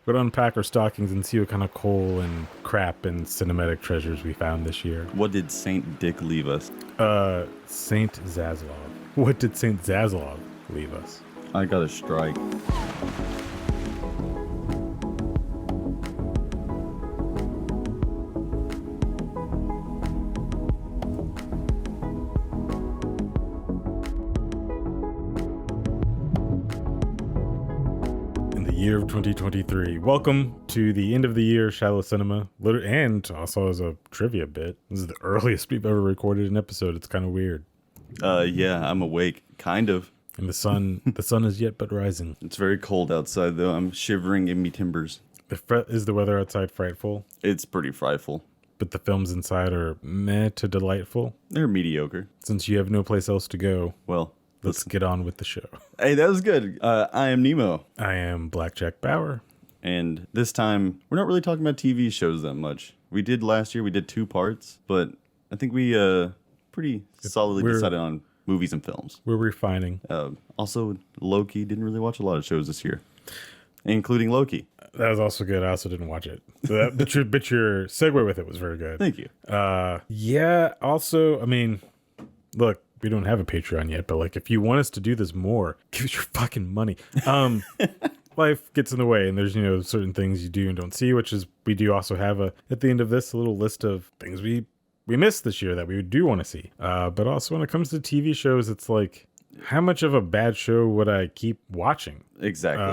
We're going to unpack our stockings and see what kind of coal and crap and cinematic treasures we found this year. What did Saint Dick leave us? Saint Zaslav. What did Saint Zaslav leave us? I got a strike. Year of 2023. Welcome to the end of the year Shallow Cinema, and also as a trivia bit. This is the earliest we've ever recorded an episode. It's kind of weird. Yeah, I'm awake, kind of. And the sun is yet but rising. It's very cold outside, though. I'm shivering in me timbers. Is the weather outside frightful? It's pretty frightful. But the films inside are meh to delightful? They're mediocre. Since you have no place else to go. Well, let's get on with the show. Hey, that was good. I am Nemo. I am Blackjack Bauer. And this time, we're not really talking about TV shows that much. We did last year, we did 2 parts, but I think we pretty solidly decided on movies and films. We're refining. Also, Loki, didn't really watch a lot of shows this year, including Loki. That was also good. I also didn't watch it. So but your segue with it was very good. Thank you. Yeah, also, I mean, look, we don't have a Patreon yet, but like if you want us to do this more, give us your fucking money. Life gets in the way, and there's certain things you do and don't see, which is we do also have at the end of this a little list of things we missed this year that we do want to see. But also when it comes to TV shows, it's like, how much of a bad show would I keep watching? Exactly.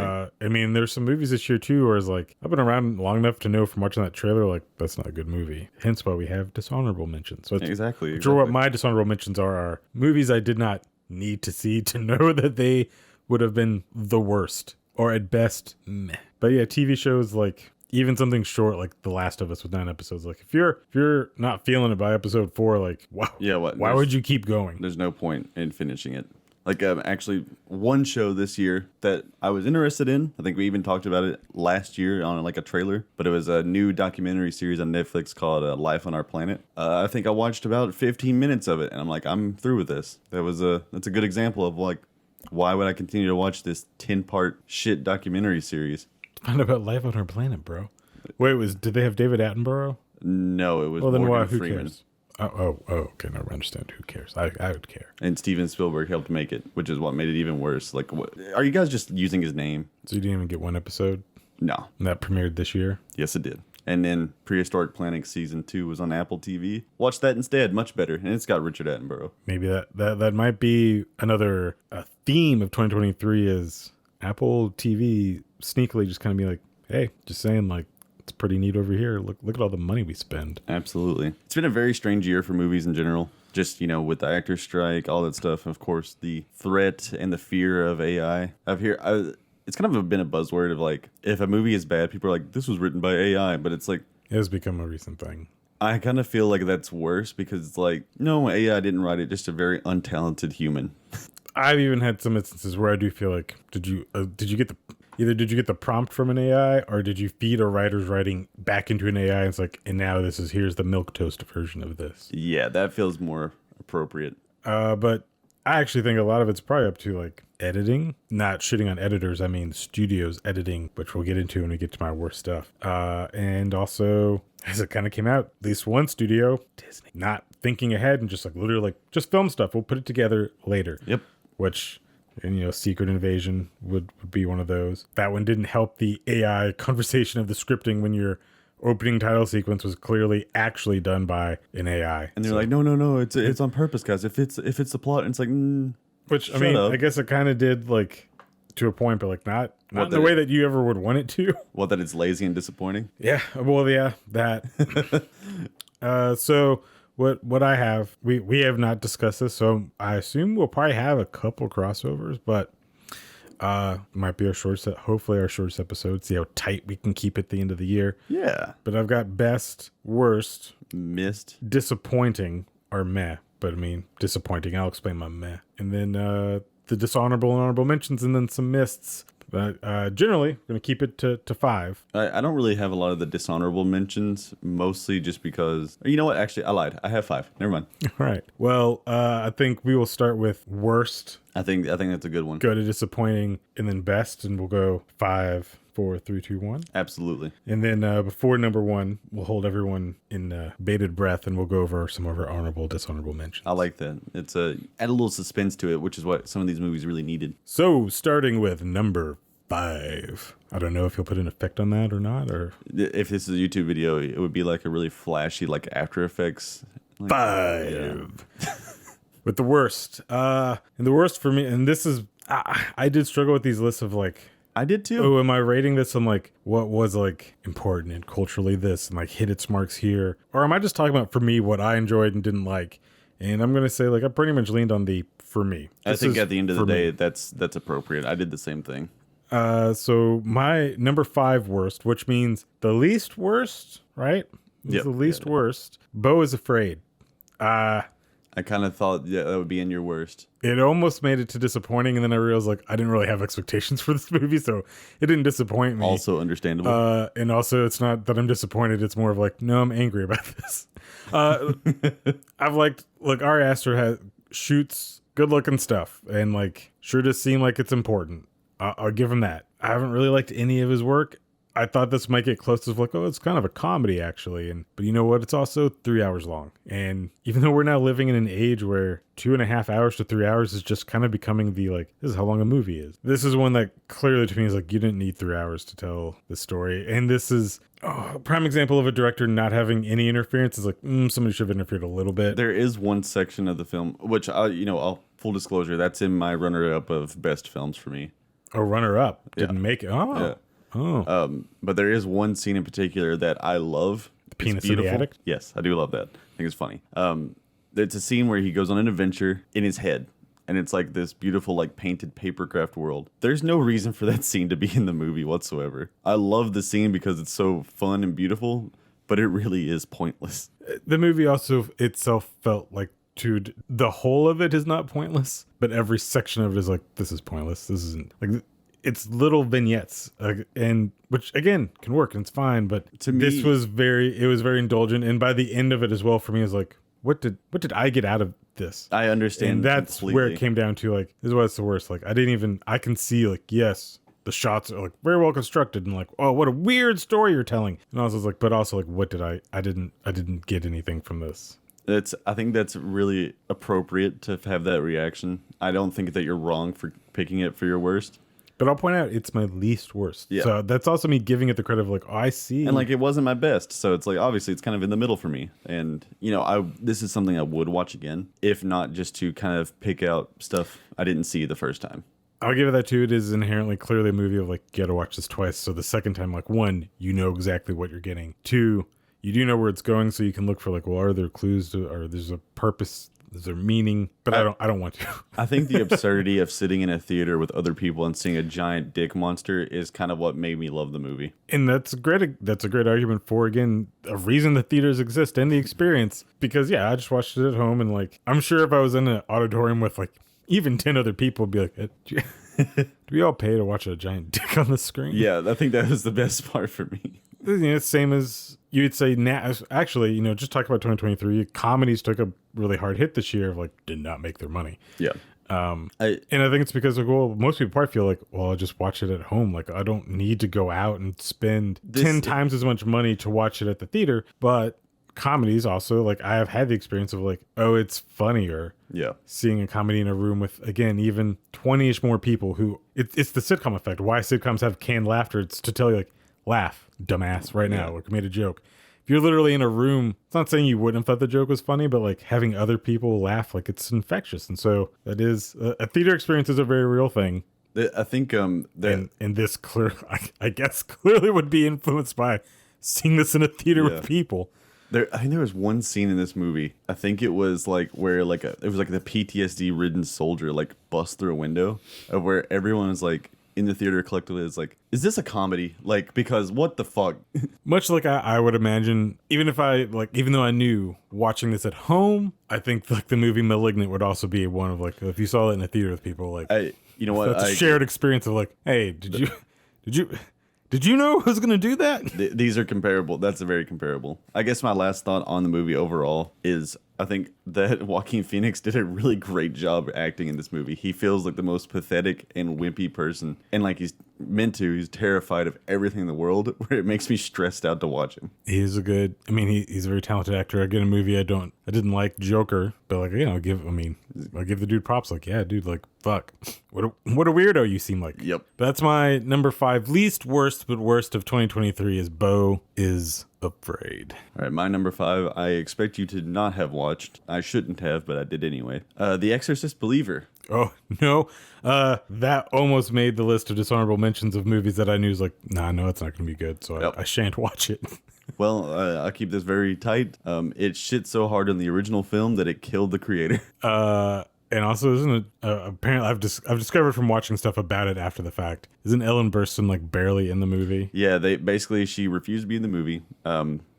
I mean, there's some movies this year too where it's like, I've been around long enough to know from watching that trailer, like, that's not a good movie. Hence why we have dishonorable mentions. So exactly. Sure, what my dishonorable mentions are movies I did not need to see to know that they would have been the worst, or at best, meh. But yeah, TV shows, like, even something short like The Last of Us with 9 episodes, like if you're not feeling it by episode 4, like, wow, yeah, why would you keep going? There's no point in finishing it. Like, actually, one show this year that I was interested in, I think we even talked about it last year on like a trailer, but it was a new documentary series on Netflix called Life on Our Planet. I think I watched about 15 minutes of it, and I'm like, I'm through with this. That's a good example of like, why would I continue to watch this 10-part shit documentary series? Find about Life on Our Planet, bro. Wait, did they have David Attenborough? No, it was Morgan Freeman. Who cares? Oh, okay, no, I understand. Who cares? I would care. And Steven Spielberg helped make it, which is what made it even worse. Like, what, are you guys just using his name? So you didn't even get one episode? No. And that premiered this year? Yes, it did. And then Prehistoric Planet Season 2 was on Apple TV. Watch that instead. Much better. And it's got Richard Attenborough. Maybe that might be another theme of 2023 is Apple TV sneakily just kind of be like, hey, just saying, like, it's pretty neat over here. Look at all the money we spend. Absolutely. It's been a very strange year for movies in general. Just, with the actors strike, all that stuff. Of course, the threat and the fear of AI. It's kind of been a buzzword of like, if a movie is bad, people are like, this was written by AI. But it's like, it has become a recent thing. I kind of feel like that's worse because it's like, no, AI didn't write it. Just a very untalented human. I've even had some instances where I do feel like, did you get the prompt from an AI, or did you feed a writer's writing back into an AI? And it's like, and now here's the milquetoast version of this. Yeah, that feels more appropriate. But I actually think a lot of it's probably up to like editing, not shitting on editors. I mean, studios editing, which we'll get into when we get to my worst stuff. And also, as it kind of came out, at least one studio, Disney, not thinking ahead and just like literally like, just film stuff. We'll put it together later. Yep. Which, and Secret Invasion would be one of those. That one didn't help the AI conversation of the scripting when your opening title sequence was clearly actually done by an AI. And they're like, no, it's on purpose, guys. If it's the plot, and it's like, which I mean, I guess it kind of did like to a point, but like not in the way that you ever would want it to. Well, that it's lazy and disappointing. Yeah, well, yeah, that. So. What I have, we have not discussed this, so I assume we'll probably have a couple crossovers, but might be hopefully our shortest episode. See how tight we can keep at the end of the year. Yeah. But I've got best, worst, missed, disappointing, or meh. But I mean, disappointing. I'll explain my meh, and then the dishonorable and honorable mentions, and then some mists. But generally, I'm going to keep it to 5. I don't really have a lot of the dishonorable mentions, mostly just because... You know what? Actually, I lied. I have 5. Never mind. All right. Well, I think we will start with worst I think that's a good one. Go to disappointing and then best, and we'll go 5, 4, 3, 2, 1. Absolutely. And then before number 1, we'll hold everyone in bated breath, and we'll go over some of our honorable, dishonorable mentions. I like that. It's add a little suspense to it, which is what some of these movies really needed. So starting with number 5. I don't know if you'll put an effect on that or not, or If this is a YouTube video, it would be like a really flashy, like After Effects. Like, 5. With the worst. And the worst for me, and this is, I did struggle with these lists of like, I did too. oh, am I rating this on like what was like important and culturally this and like hit its marks here? Or am I just talking about for me what I enjoyed and didn't like? And I'm going to say like I pretty much leaned on the for me. I think at the end of the day, that's appropriate. I did the same thing. So my number 5 worst, which means the least worst, right? Yep. The least worst. Beau is Afraid. I kind of thought that would be in your worst. It almost made it to disappointing, and then I realized like I didn't really have expectations for this movie, so it didn't disappoint me. Also understandable. And also it's not that I'm disappointed, it's more of like, no, I'm angry about this. I've liked, like, Ari Aster shoots good looking stuff, and like sure does seem like it's important. I'll give him that. I haven't really liked any of his work. I thought this might get close to like, oh, it's kind of a comedy actually. But you know what? It's also 3 hours long. And even though we're now living in an age where 2.5 hours to 3 hours is just kind of becoming the like, this is how long a movie is. This is one that clearly to me is like, you didn't need 3 hours to tell the story. And this is a prime example of a director not having any interference. Is like, somebody should have interfered a little bit. There is one section of the film, which I'll full disclosure, that's in my runner-up of best films for me. A runner-up didn't make it. Oh. Yeah. Oh. But there is one scene in particular that I love. The penis in the attic? Yes, I do love that. I think it's funny. It's a scene where he goes on an adventure in his head, and it's like this beautiful, like, painted papercraft world. There's no reason for that scene to be in the movie whatsoever. I love the scene because it's so fun and beautiful, but it really is pointless. The movie also itself felt like, dude, the whole of it is not pointless, but every section of it is like, this is pointless. This isn't like, it's little vignettes, and which again can work and it's fine. But to me, this was very indulgent, and by the end of it as well, for me, is like, what did I get out of this? I understand, and that's completely where it came down to. Like, this is what's the worst. Like, I can see like, yes, the shots are like very well constructed, and like, oh, what a weird story you're telling. And I was like, but also like, what did I didn't get anything from this. I think that's really appropriate to have that reaction. I don't think that you're wrong for picking it for your worst. But I'll point out it's my least worst. Yeah. So that's also me giving it the credit of like, oh, I see. And like, it wasn't my best. So it's like, obviously it's kind of in the middle for me. And this is something I would watch again, if not just to kind of pick out stuff I didn't see the first time. I'll give it that too. It is inherently clearly a movie of like, you gotta watch this twice. So the second time, like, 1, you know exactly what you're getting. 2, you do know where it's going, so you can look for like, well, are there clues or there's a purpose? Is there meaning? But I don't want to. I think the absurdity of sitting in a theater with other people and seeing a giant dick monster is kind of what made me love the movie. And that's a great argument for, again, a reason the theaters exist and the experience. Because yeah, I just watched it at home, and like, I'm sure if I was in an auditorium with like even 10 other people, I'd be like, do we all pay to watch a giant dick on the screen? Yeah, I think that was the best part for me. It's same as you would say now. Actually, just talk about 2023. Comedies took a really hard hit this year of like, did not make their money. Yeah. And I think it's because, like, well, most people probably feel like, well, I'll just watch it at home. Like, I don't need to go out and spend 10 times as much money to watch it at the theater. But comedies also, like, I have had the experience of like, oh, it's funnier. Yeah. Seeing a comedy in a room with, again, even 20-ish more people who, it's the sitcom effect. Why sitcoms have canned laughter. It's to tell you, like, laugh, dumbass, right now. Like, we made a joke. If you're literally in a room, it's not saying you wouldn't have thought the joke was funny, but like having other people laugh, like, it's infectious. And so that is a theater experience is a very real thing. I think and this I guess clearly would be influenced by seeing this in a theater with people. I think there was one scene in this movie. I think it was like where like it was like the PTSD ridden soldier like busts through a window, of where everyone is like in the theater collectively is like, is this a comedy? Like, because what the fuck? Much like I would imagine, even though I knew watching this at home, I think like the movie Malignant would also be one of like, if you saw it in a theater with people, like, that's a shared experience of like, hey, did you know who's going to do that? These are comparable. That's very comparable. I guess my last thought on the movie overall is, I think that Joaquin Phoenix did a really great job acting in this movie. He feels like the most pathetic and wimpy person, and like he's meant to. He's terrified of everything in the world, where it makes me stressed out to watch him. He's a good. I mean, he's a very talented actor. Again, a movie I didn't like Joker, but like I give the dude props. Like, yeah, dude, like fuck, what a weirdo you seem like. Yep. But that's my number 5 least worst, but worst of 2023 is Beau is Afraid. All right, my number 5. I expect you to not have watched. I shouldn't have, but I did anyway. The Exorcist Believer. Oh no, that almost made the list of dishonorable mentions of movies that I knew was like, nah, no, it's not going to be good, so I shan't watch it. Well, I'll keep this very tight. It shit so hard in the original film that it killed the creator. And also, isn't it apparently I've discovered from watching stuff about it after the fact, isn't Ellen Burstyn like barely in the movie? Yeah, she refused to be in the movie.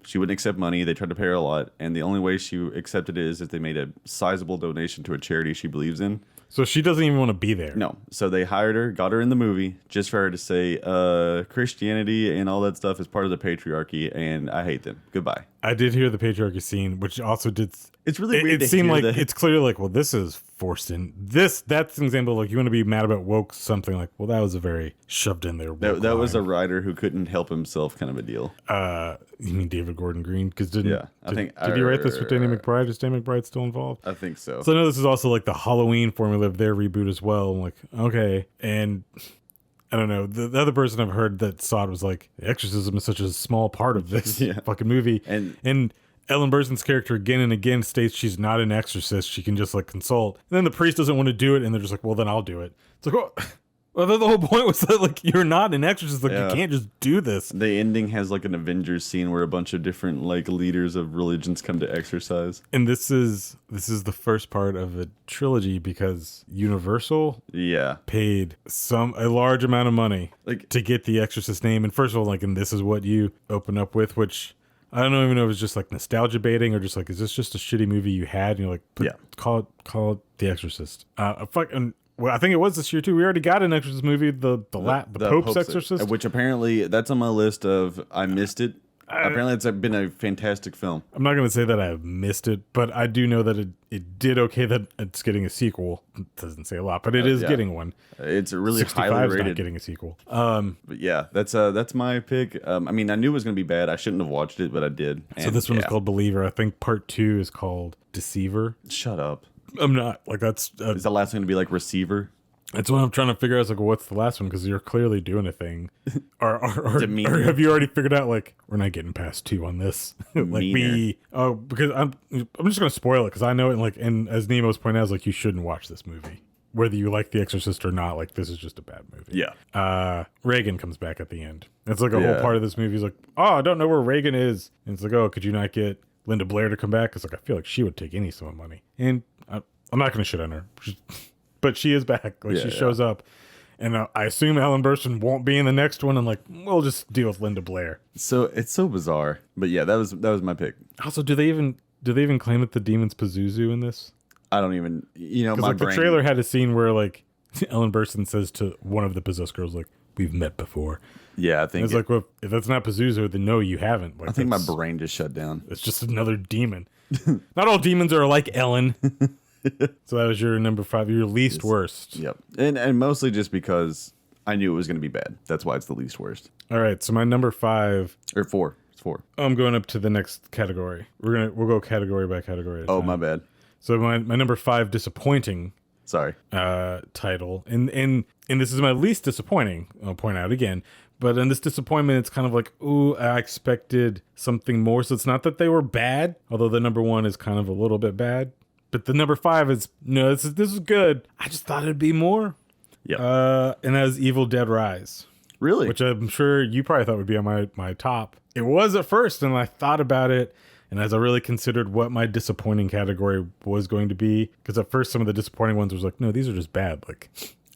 She wouldn't accept money. They tried to pay her a lot, and the only way she accepted it is if they made a sizable donation to a charity she believes in. So she doesn't even want to be there. No. So they hired her, got her in the movie, just for her to say, Christianity and all that stuff is part of the patriarchy, and I hate them. Goodbye. I did hear the patriarchy scene, which also did. It's really weird. It seemed like it's clearly like, well, this is forced in. That's an example of like you want to be mad about woke something like, well, that was a very shoved in there. That was a writer who couldn't help himself, kind of a deal. You mean David Gordon Green? Because did he write this with Danny McBride? Is Danny McBride still involved? I think so. So I know this is also like the Halloween formula of their reboot as well. I'm like, okay, and I don't know. The other person I've heard that saw it was like, exorcism is such a small part of this fucking movie, and Ellen Burstyn's character again and again states she's not an exorcist. She can just like consult. And then the priest doesn't want to do it, and they're just like, well, then I'll do it. It's like, well, the whole point was that like you're not an exorcist. Like you can't just do this. The ending has like an Avengers scene where a bunch of different like leaders of religions come to exorcise. And this is the first part of a trilogy because Universal paid a large amount of money to get the Exorcist name. And first of all, like, and this is what you open up with, which I don't even know if it's just like nostalgia baiting or just like, is this just a shitty movie you had? And you're like, call it The Exorcist. Well, I think it was this year too. We already got an Exorcist movie, the Pope's Exorcist, which apparently that's on my list of I missed it. Apparently, it's been a fantastic film. I'm not going to say that I missed it, but I do know that it did okay that it's getting a sequel. It doesn't say a lot, but it is getting one. It's really highly rated. Not getting a sequel. But yeah, that's my pick. I mean, I knew it was going to be bad. I shouldn't have watched it, but I did. So this one is called Believer. I think part 2 is called Deceiver. Shut up. I'm not like that's. Is the last one going to be like Receiver? That's what I'm trying to figure out. Is like, well, what's the last one? Because you're clearly doing a thing. Or have you already figured out like we're not getting past 2 on this? Like because I'm just gonna spoil it because I know it. And as Nemo's pointed out, is like you shouldn't watch this movie whether you like The Exorcist or not. Like this is just a bad movie. Yeah. Reagan comes back at the end. It's like a whole part of this movie is like, oh, I don't know where Reagan is. And it's like, oh, could you not get Linda Blair to come back? Because like I feel like she would take any sum of money. And I'm not gonna shit on her. But she is back. Like she shows up, and I assume Ellen Burstyn won't be in the next one. And like, we'll just deal with Linda Blair. So it's so bizarre. But yeah, that was my pick. Also, do they even claim that the demon's Pazuzu in this? I don't even. My like the trailer had a scene where like Ellen Burstyn says to one of the possessed girls like, "We've met before." Yeah, I think it's like, well, if that's not Pazuzu, then no, you haven't. Like, I think my brain just shut down. It's just another demon. Not all demons are like Ellen. So that was your number 5, your least worst. Yep. And mostly just because I knew it was going to be bad. That's why it's the least worst. All right. So my number 5 or 4. It's 4. I'm going up to the next category. We'll go category by category. Oh, my bad. So my number 5 disappointing. Sorry. Title. And this is my least disappointing. I'll point out again. But in this disappointment, it's kind of like, ooh, I expected something more. So it's not that they were bad, although the number 1 is kind of a little bit bad. But the number 5 is, no, this is good. I just thought it'd be more. Yeah. And that was Evil Dead Rise. Really? Which I'm sure you probably thought would be on my top. It was at first, and I thought about it. And as I really considered what my disappointing category was going to be, because at first some of the disappointing ones was like, no, these are just bad. Like,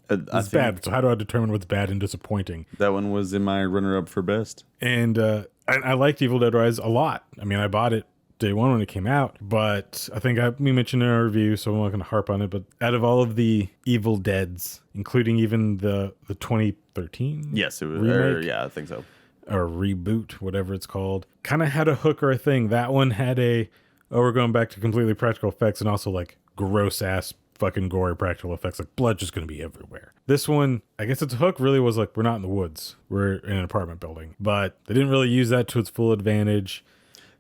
it's bad. So how do I determine what's bad and disappointing? That one was in my runner-up for best. And I liked Evil Dead Rise a lot. I mean, I bought it day 1 when it came out, but I think we mentioned in our review, so I'm not going to harp on it, but out of all of the Evil Deads, including even the 2013 yes, it was remake, I think so, or reboot, whatever it's called, kind of had a hook or a thing. That one had a oh, we're going back to completely practical effects and also like gross ass fucking gory practical effects, like blood just going to be everywhere. This one, I guess its hook really was like, we're not in the woods, we're in an apartment building, but they didn't really use that to its full advantage.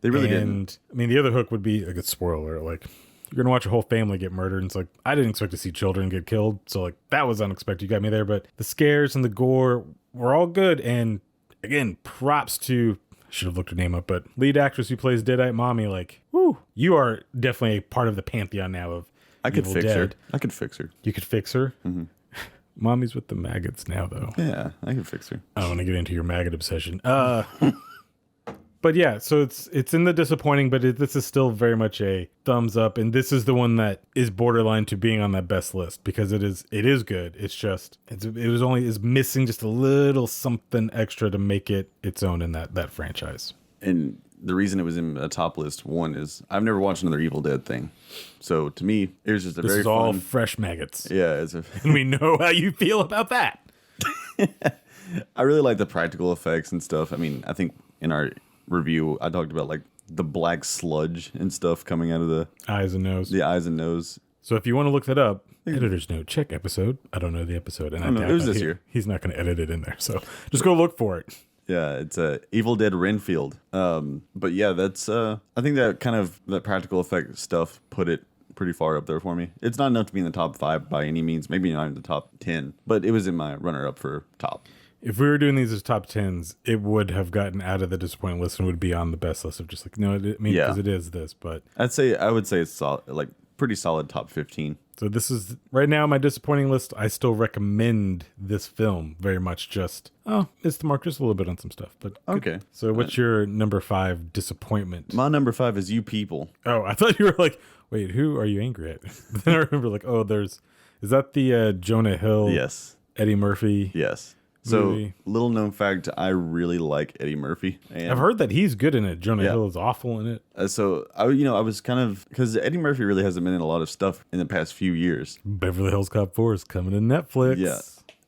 They really didn't. I mean, the other hook would be like a spoiler, like you're gonna watch a whole family get murdered, and it's like I didn't expect to see children get killed, so like that was unexpected. You got me there, but the scares and the gore were all good. And again, props to, I should have looked her name up, but lead actress who plays Deadite Mommy, like, whoo, you are definitely a part of the pantheon now of I could Evil fix Dead. her. I could fix her. You could fix her. Mm-hmm. Mommy's with the maggots now, though. Yeah, I could fix her. I don't want to get into your maggot obsession. But yeah, so it's in the disappointing, but this is still very much a thumbs up, and this is the one that is borderline to being on that best list because it is good. It's just is missing just a little something extra to make it its own in that franchise. And the reason it was in a top list, one is I've never watched another Evil Dead thing, so to me it was just a this very is all fresh maggots. Yeah, and we know how you feel about that. I really like the practical effects and stuff. I mean, I think in our review I talked about like the black sludge and stuff coming out of the eyes and nose. So if you want to look that up, editor's note, check episode. I don't know the episode, and I doubt it was this year. He's not going to edit it in there, so just go look for it. Yeah, it's Evil Dead Renfield. But yeah, that's I think that kind of that practical effect stuff put it pretty far up there for me. It's not enough to be in the top 5 by any means, maybe not in the top 10, but it was in my runner up for top. If we were doing these as top 10s, it would have gotten out of the disappointing list and would be on the best list of just like, no, because it is this, but I would say it's solid, like pretty solid top 15. So this is right now my disappointing list. I still recommend this film very much. Just it's the mark just a little bit on some stuff, but okay. Good. So what's your number 5 disappointment? My number 5 is You People. Oh, I thought you were like, wait, who are you angry at? Then I remember like, oh, is that the Jonah Hill? Yes. Eddie Murphy. Yes. So, movie? Little known fact, I really like Eddie Murphy. And I've heard that he's good in it. Jonah Hill is awful in it. I was kind of, because Eddie Murphy really hasn't been in a lot of stuff in the past few years. Beverly Hills Cop 4 is coming to Netflix. Yeah,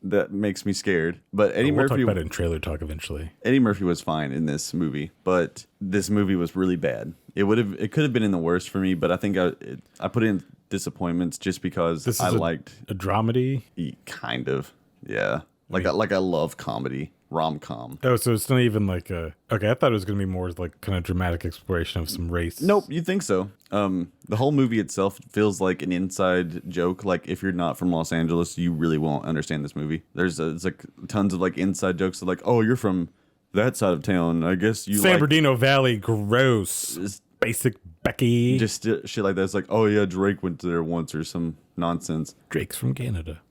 that makes me scared. But Eddie we'll Murphy, talk about it in trailer talk eventually. Eddie Murphy was fine in this movie, but this movie was really bad. It could have been in the worst for me, but I think I put in disappointments just because I liked a dramedy. Kind of, yeah. Like I love comedy, rom-com. Oh, so it's not even like okay, I thought it was going to be more like kind of dramatic exploration of some race. Nope, you think so. The whole movie itself feels like an inside joke. Like if you're not from Los Angeles, you really won't understand this movie. It's like tons of like inside jokes of like, oh, you're from that side of town. I guess you San Bernardino Valley, gross. Basic Becky. Just shit like that. It's like, oh yeah, Drake went there once or some nonsense. Drake's from Canada.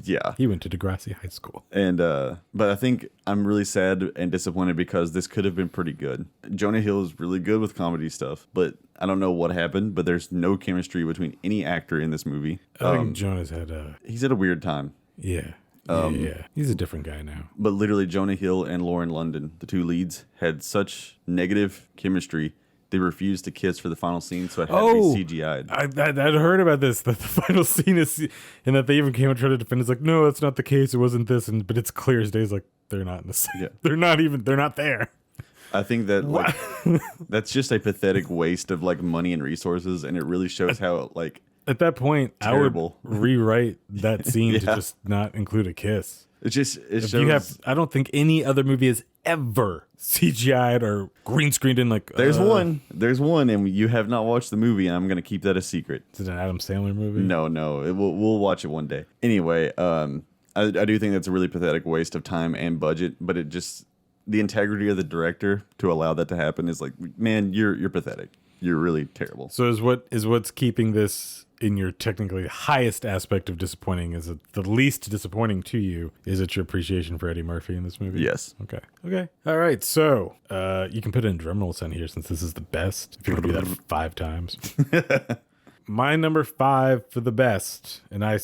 Yeah. He went to Degrassi High School. And but I think I'm really sad and disappointed because this could have been pretty good. Jonah Hill is really good with comedy stuff, but I don't know what happened, but there's no chemistry between any actor in this movie. I think Jonah's he's had a weird time. Yeah. Yeah. He's a different guy now. But literally Jonah Hill and Lauren London, the two leads, had such negative chemistry. They refused to kiss for the final scene, so it had to be CGI'd. I'd heard about this, that the final scene is, and that they even came and tried to defend. It's like, no, that's not the case. It wasn't this, but it's clear as day. It's like they're not in the same. Yeah. They're not there. I think that like that's just a pathetic waste of like money and resources, and it really shows how like at that point terrible. I would rewrite that scene to just not include a kiss. It shows. I don't think any other movie has ever CGI'd or green screened in like. There's one, and you have not watched the movie, and I'm gonna keep that a secret. Is it an Adam Sandler movie? No, we'll watch it one day. Anyway, I do think that's a really pathetic waste of time and budget, but it just the integrity of the director to allow that to happen is like, man, you're pathetic. You're really terrible. So what's keeping this in your technically highest aspect of disappointing? Is it the least disappointing to you? Is it your appreciation for Eddie Murphy in this movie? Yes. Okay. All right. So you can put in drum rolls on here since this is the best. If you want to do that 5 times. My number 5 for the best, and I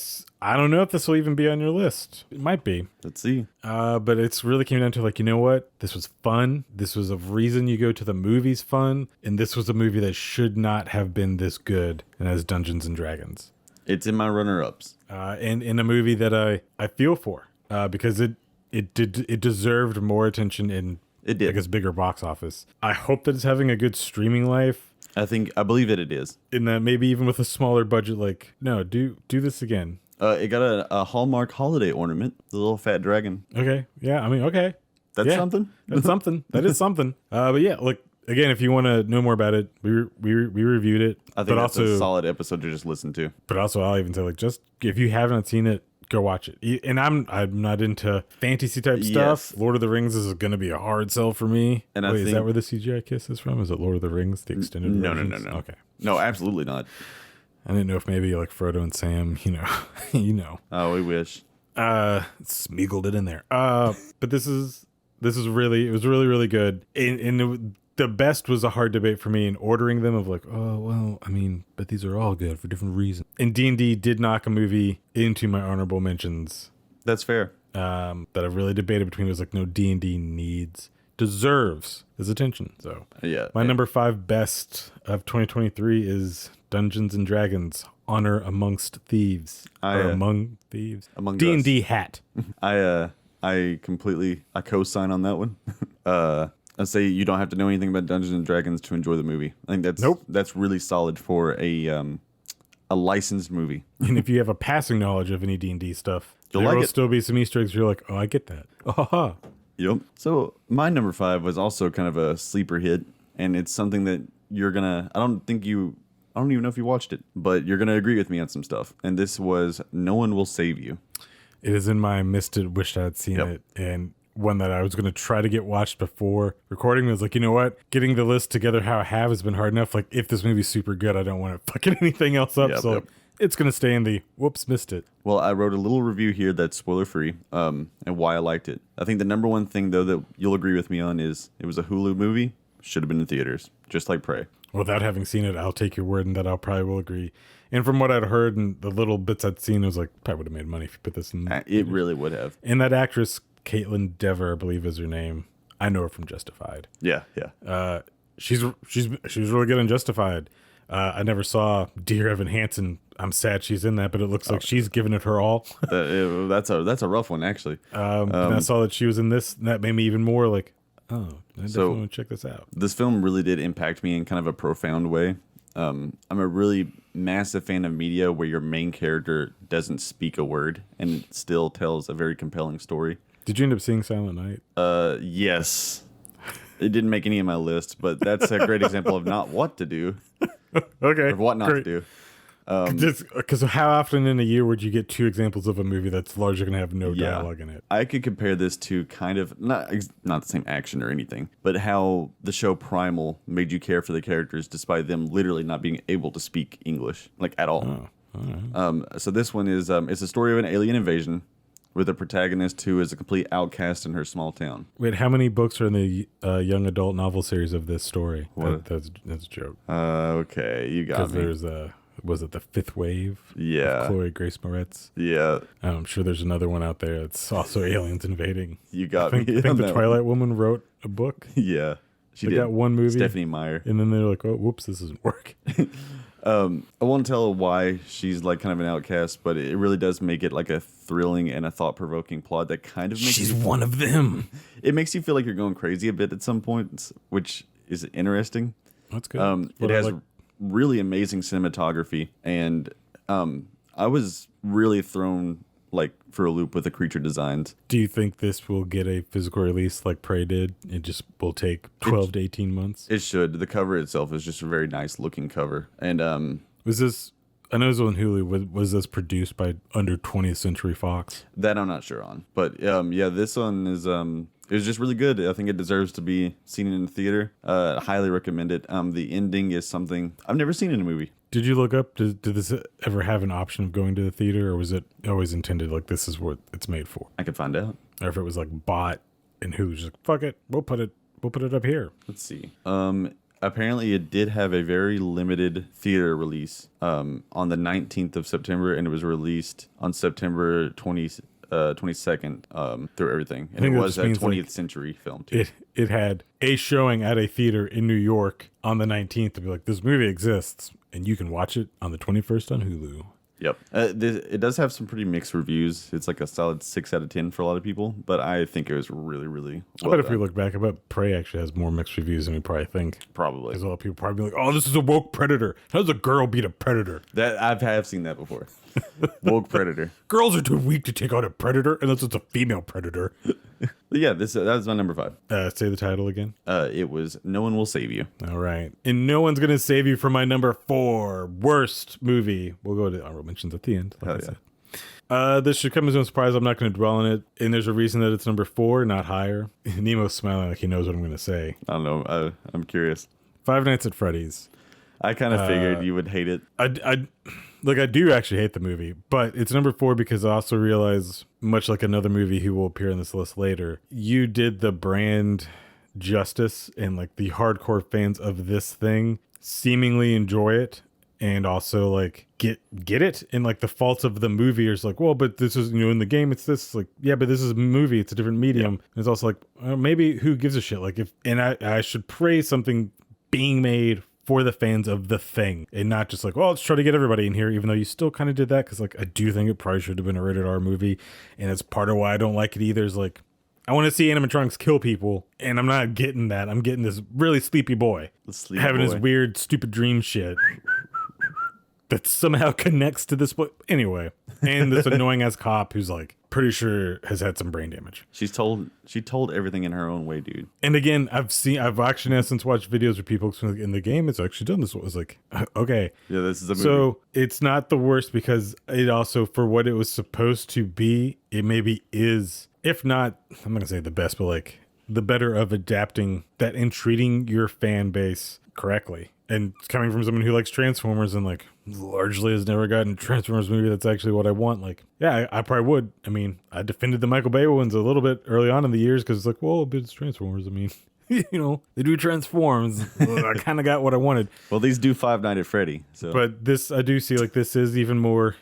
don't know if this will even be on your list. It might be. Let's see. But it's really came down to like, you know what? This was fun. This was a reason you go to the movies fun, and this was a movie that should not have been this good, and as Dungeons and Dragons. It's in my runner-ups. And in a movie that I feel for, because it deserved more attention in it did. like its bigger box office. I hope that it's having a good streaming life. I believe it is. In that maybe even with a smaller budget, like, no, do this again. It got a Hallmark holiday ornament, the little fat dragon. Okay. Yeah. I mean, okay. That's something. That's something. That is something. But yeah, look, again, if you want to know more about it, we reviewed it. I think that's a solid episode to just listen to. But also, I'll even say, like, just if you haven't seen it, go watch it. And I'm not into fantasy type stuff. Lord of the Rings is going to be a hard sell for me. And Wait, is that where the CGI kiss is from? Is it Lord of the Rings, the extended versions? No. Okay. No, absolutely not. I didn't know if maybe like Frodo and Sam, you know. Oh, we wish. Smiggled it in there. But this was really good. And the best was a hard debate for me in ordering them of like, oh, well, I mean, but these are all good for different reasons. And D&D did knock a movie into my honorable mentions. That's fair. That I've really debated between. It was like, no, D&D deserves his attention. So yeah, my number 5 best of 2023 is Dungeons and Dragons: Honor Amongst Thieves. Among Thieves. Among D&D hat. I co-sign on that one. I say you don't have to know anything about Dungeons and Dragons to enjoy the movie. I think that's really solid for a licensed movie. And if you have a passing knowledge of any D&D stuff, there will still be some Easter eggs. You're like, oh, I get that. Oh, yep. So my number 5 was also kind of a sleeper hit, and it's something that you're gonna. I don't even know if you watched it, but you're gonna agree with me on some stuff. And this was No One Will Save You. It is in my missed it, wished I'd seen it, and one that I was going to try to get watched before recording. I was like, you know what? Getting the list together how I have has been hard enough. Like, if this movie's super good, I don't want to fucking anything else up. It's going to stay in the whoops, missed it. Well, I wrote a little review here that's spoiler free, and why I liked it. I think the number one thing, though, that you'll agree with me on is it was a Hulu movie. Should have been in theaters, just like Prey. Without having seen it, I'll take your word and that I'll probably will agree. And from what I'd heard and the little bits I'd seen, it was like, probably would have made money if you put this in. It really would have. And that actress, Caitlin Dever, I believe is her name. I know her from Justified. Yeah. She's really good in Justified. I never saw Dear Evan Hansen. I'm sad she's in that, but it looks like she's giving it her all. That's a rough one, actually. And I saw that she was in this, and that made me even more like, oh, I definitely want to check this out. This film really did impact me in kind of a profound way. I'm a really massive fan of media where your main character doesn't speak a word and still tells a very compelling story. Did you end up seeing Silent Night? Yes. It didn't make any of my list, but that's a great example of not what to do. Okay. Or what not to do. Because how often in a year would you get 2 examples of a movie that's largely going to have no dialogue in it? I could compare this to kind of, not the same action or anything, but how the show Primal made you care for the characters despite them literally not being able to speak English, like at all. Oh, all right. So this one is, it's a story of an alien invasion with a protagonist who is a complete outcast in her small town. Wait, how many books are in the young adult novel series of this story? That's a joke. Okay, you got me. Because there's was it The Fifth Wave? Yeah. Chloe Grace Moretz? Yeah. I'm sure there's another one out there that's also aliens invading. You got me. I think the Twilight Woman wrote a book. Yeah. She got one movie. Stephanie Meyer. And then they're like, oh, whoops, this doesn't work. I won't tell why she's like kind of an outcast, but it really does make it like a thrilling and a thought-provoking plot that kind of makes she's one of them. It makes you feel like you're going crazy a bit at some points, which is interesting. That's good. It has really amazing cinematography, and I was really thrown like for a loop with the creature designs. Do you think this will get a physical release like Prey did? It just will take 12 to 18 months? It should. The cover itself is just a very nice looking cover. And was this, I know it was on Hulu, was this produced by under 20th Century Fox? That I'm not sure on. But yeah, this one is it was just really good. I think it deserves to be seen in the theater. Highly recommend it. The ending is something I've never seen in a movie. Did you look up, did this ever have an option of going to the theater, or was it always intended like this is what it's made for? I could find out. Or if it was like bought and Hulu's just like, fuck it, we'll put it up here. Let's see. Apparently it did have a very limited theater release on the 19th of September, and it was released on September 22nd through everything. And it was a 20th century film too. It had a showing at a theater in New York on the 19th to be like, this movie exists and you can watch it on the 21st on Hulu. Yep. It does have some pretty mixed reviews. It's like a solid 6 out of 10 for a lot of people, but I think it was really, really well I bet done. if we look back, I bet Prey actually has more mixed reviews than we probably think. Probably. Because a lot of people probably be like, oh, this is a woke predator. How does a girl beat a predator? That I have seen that before. Woke predator. Girls are too weak to take on a predator unless it's a female predator. Yeah, that was my number 5. Say the title again. It was No One Will Save You. All right. And No One's Gonna Save You for my number 4 worst movie. We'll go to honorable mentions at the end. Like Hell yeah. This should come as no surprise. I'm not going to dwell on it. And there's a reason that it's number 4, not higher. Nemo's smiling like he knows what I'm going to say. I don't know. I'm curious. Five Nights at Freddy's. I kind of figured you would hate it. I do actually hate the movie, but it's number 4 because I also realize, much like another movie who will appear on this list later, you did the brand justice, and like the hardcore fans of this thing seemingly enjoy it and also like get it. And like the faults of the movie is like, well, but this is, in the game it's this, like, yeah, but this is a movie, it's a different medium. And it's also like, maybe who gives a shit? Like I should praise something being made for the fans of the thing and not just like, well, let's try to get everybody in here, even though you still kind of did that. Cause like, I do think it probably should have been a rated R movie. And it's part of why I don't like it either, is like, I want to see animatronics kill people, and I'm not getting that. I'm getting this really sleepy boy having his weird, stupid dream shit that somehow connects to this boy. Anyway, and this annoying ass cop who's like pretty sure has had some brain damage. She told everything in her own way, dude. And again, I've actually now since watched videos where people in the game it's actually done this. It was like, okay, yeah, this is a movie. So it's not the worst because it also, for what it was supposed to be, it maybe is, if not, I'm not gonna say the best, but like the better of adapting that and treating your fan base correctly. And coming from someone who likes Transformers and like largely has never gotten a Transformers movie that's actually what I want, like, yeah, I probably would. I mean, I defended the Michael Bay ones a little bit early on in the years because it's like, well, but it's Transformers. I mean, they do transforms. I kind of got what I wanted. Well, these do Five Nights at Freddy. So. But this, I do see like this is even more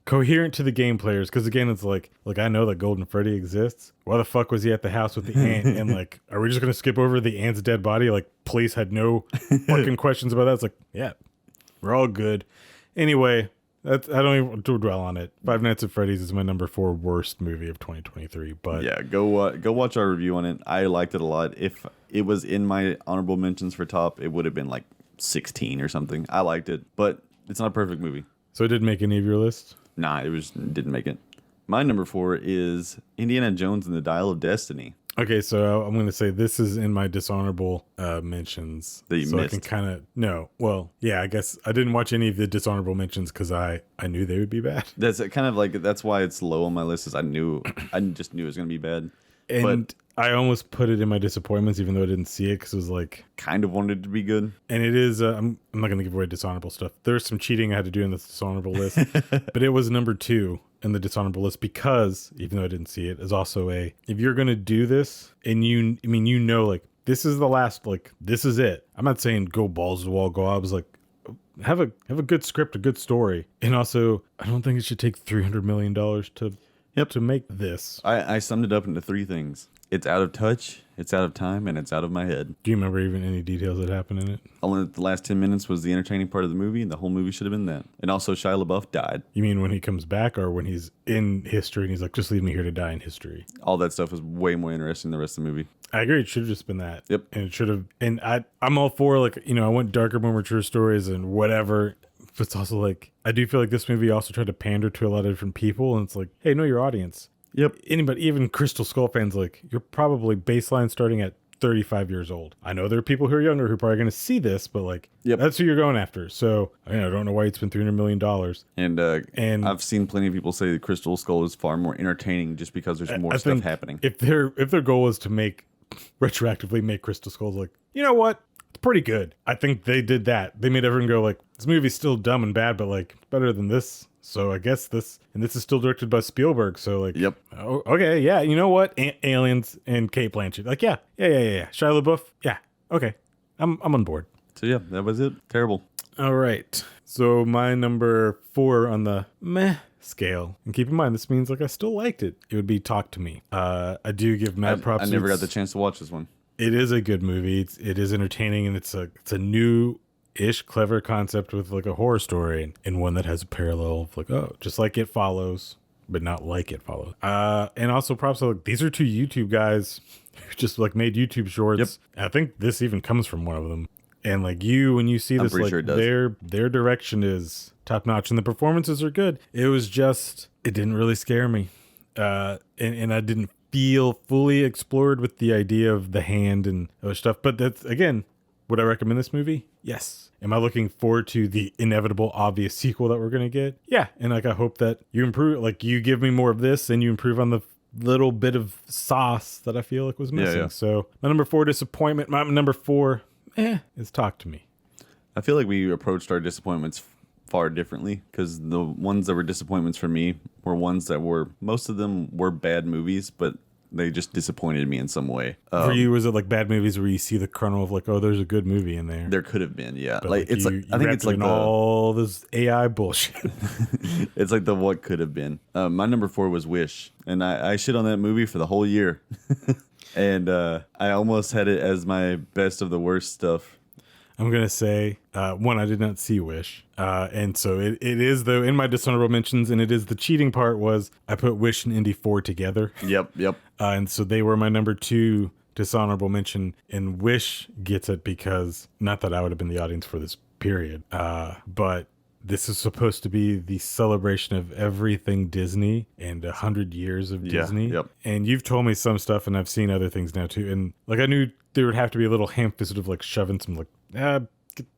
coherent to the game players, because again, it's like I know that Golden Freddy exists. Why the fuck was he at the house with the ant? And like, are we just gonna skip over the ant's dead body? Like, police had no fucking questions about that. It's like, yeah, we're all good. Anyway, I don't even dwell on it. Five Nights at Freddy's is my number 4 worst movie of 2023. But yeah, go watch our review on it. I liked it a lot. If it was in my honorable mentions for top, it would have been like 16 or something. I liked it, but it's not a perfect movie. So it didn't make any of your list? Nah, didn't make it. My number 4 is Indiana Jones and the Dial of Destiny. Okay, so I'm going to say this is in my dishonorable mentions. That you so missed. I can kind of, no. Well, yeah, I guess I didn't watch any of the dishonorable mentions because I knew they would be bad. That's kind of like, that's why it's low on my list, is I just knew it was going to be bad. And but I almost put it in my disappointments, even though I didn't see it, because it was like, kind of wanted it to be good. and it is, I'm not going to give away dishonorable stuff. There's some cheating I had to do in this dishonorable list, but it was number 2 in the dishonorable list because, even though I didn't see it, is also if you're going to do this and like, this is the last, like, this is it. I'm not saying go balls to the wall, go out. I was like, have a good script, a good story. And also, I don't think it should take $300 million to make this. I summed it up into 3 things. It's out of touch, it's out of time, and it's out of my head. Do you remember even any details that happened in it? Only the last 10 minutes was the entertaining part of the movie, and the whole movie should have been that. And also, Shia LaBeouf died. You mean when he comes back, or when he's in history and he's like, just leave me here to die in history? All that stuff was way more interesting than the rest of the movie. I agree. It should have just been that. Yep. And it should have. And I'm all for, like, I want darker, more mature stories and whatever. But it's also like, I do feel like this movie also tried to pander to a lot of different people. And it's like, hey, know your audience. Yep. Anybody, even Crystal Skull fans, like, you're probably baseline starting at 35 years old. I know there are people who are younger who are probably going to see this, but like, yep, that's who you're going after. So I don't know why you spent $300 million. And I've seen plenty of people say that Crystal Skull is far more entertaining just because there's more stuff happening. If their goal is to retroactively make Crystal Skulls, like, you know what? It's pretty good. I think they did that. They made everyone go like, this movie's still dumb and bad, but like, better than this. So I guess this is still directed by Spielberg. So like, yep. Oh, okay, yeah. You know what? Aliens and Kate Blanchett. Like, yeah. Shia LaBeouf. Yeah. Okay. I'm on board. So yeah, that was it. Terrible. All right. So my number 4 on the meh scale, and keep in mind this means like I still liked it. It would be Talk to Me. I do give mad props. I never got the chance to watch this one. It is a good movie. It is entertaining, and it's a new ish clever concept with like a horror story, and one that has a parallel of like, oh, just like It Follows, but not like It Follows. And also props to like, these are two YouTube guys who just like made YouTube shorts. Yep. I think this even comes from one of them. And like when you see this, like sure their direction is top notch and the performances are good. It was just, it didn't really scare me. And I didn't feel fully explored with the idea of the hand and other stuff. But that's, again, would I recommend this movie? Yes. Am I looking forward to the inevitable, obvious sequel that we're going to get? Yeah. And like, I hope that you improve, like you give me more of this and you improve on the little bit of sauce that I feel like was missing. Yeah. So my number 4 disappointment, my number 4, is Talk to Me. I feel like we approached our disappointments far differently, because the ones that were disappointments for me were ones that were, most of them were bad movies, but they just disappointed me in some way. For you, was it like bad movies where you see the kernel of like, oh, there's a good movie in there? There could have been, yeah. But like it's like, I think it's like all this AI bullshit. It's like the what could have been. My number 4 was Wish, and I shit on that movie for the whole year. And I almost had it as my best of the worst stuff. I'm going to say, one, I did not see Wish. And so it is, though, in my dishonorable mentions, and it is the cheating part was I put Wish and Indy 4 together. Yep. And so they were my number 2 dishonorable mention, and Wish gets it because, not that I would have been the audience for this period, but this is supposed to be the celebration of everything Disney and 100 years of Disney. Yep. And you've told me some stuff, and I've seen other things now too. And like I knew there would have to be a little ham-fisted of like shoving some like,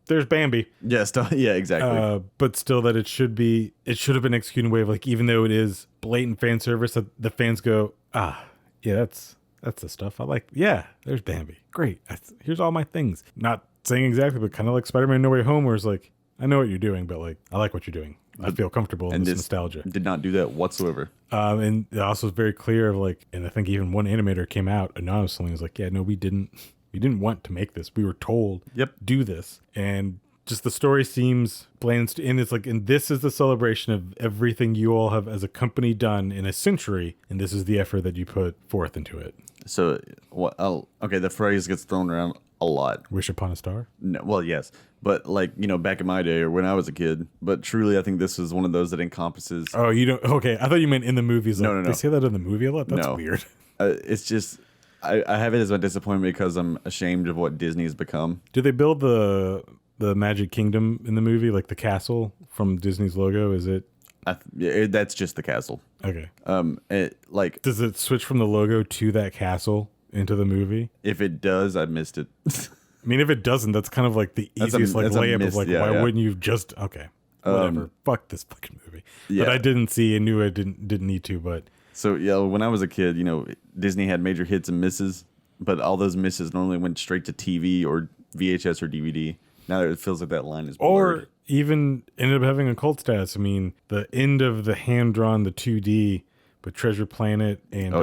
there's Bambi. Yes, yeah, exactly. But still, that it should have been executed in a way of like, even though it is blatant fan service, that the fans go, yeah, that's the stuff I like. Yeah, there's Bambi. Great. Here's all my things. Not saying exactly, but kind of like Spider-Man No Way Home, where it's like, I know what you're doing, but like, I like what you're doing. I feel comfortable in this nostalgia. Did not do that whatsoever. And it also is very clear of like, and I think even one animator came out anonymously and was like, yeah, no, we didn't want to make this. We were told, do this. And just the story seems bland. And it's like, and this is the celebration of everything you all have as a company done in a century. And this is the effort that you put forth into it. So, the phrase gets thrown around a lot. Wish upon a star? No, well, yes. But like, back in my day or when I was a kid. But truly, I think this is one of those that encompasses. Oh, you don't? Okay. I thought you meant in the movies. Like, no. They say that in the movie a lot? That's weird. It's just, I have it as my disappointment because I'm ashamed of what Disney has become. Do they build the Magic Kingdom in the movie? Like the castle from Disney's logo? Is it? That's just the castle. Okay. Does it switch from the logo to that castle into the movie? If it does, I missed it. I mean, if it doesn't, that's kind of like the easiest layup of like, why wouldn't you just, okay, whatever, fuck this fucking movie. Yeah. But I didn't see and knew I didn't need to, but. So, yeah, when I was a kid, Disney had major hits and misses, but all those misses normally went straight to TV or VHS or DVD. Now it feels like that line is blurred. Or even ended up having a cult status. I mean, the end of the hand-drawn, the 2D, but Treasure Planet and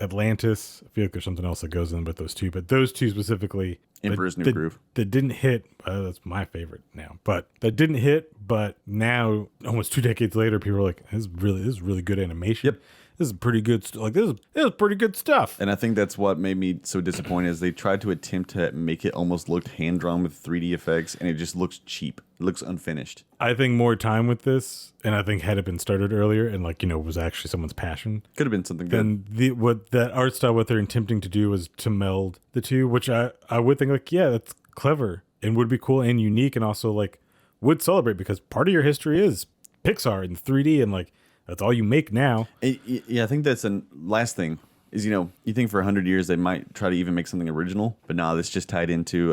Atlantis. I feel like there's something else that goes in with those two, but those two specifically. Emperor's New Groove. That didn't hit. That's my favorite now. But that didn't hit. But now, almost 2 decades later, people are like, this is really good animation. Yep. This is pretty good. This is pretty good stuff. And I think that's what made me so disappointed is they tried to attempt to make it almost look hand drawn with 3D effects, and it just looks cheap. It looks unfinished. I think more time with this, and I think had it been started earlier, and was actually someone's passion, could have been something good. Then what that art style, what they're attempting to do was to meld the two, which I would think like, yeah, that's clever and would be cool and unique, and also like would celebrate because part of your history is Pixar and 3D and like. That's all you make now. Yeah, I think that's the last thing is, you think for 100 years they might try to even make something original, but no, this just tied into,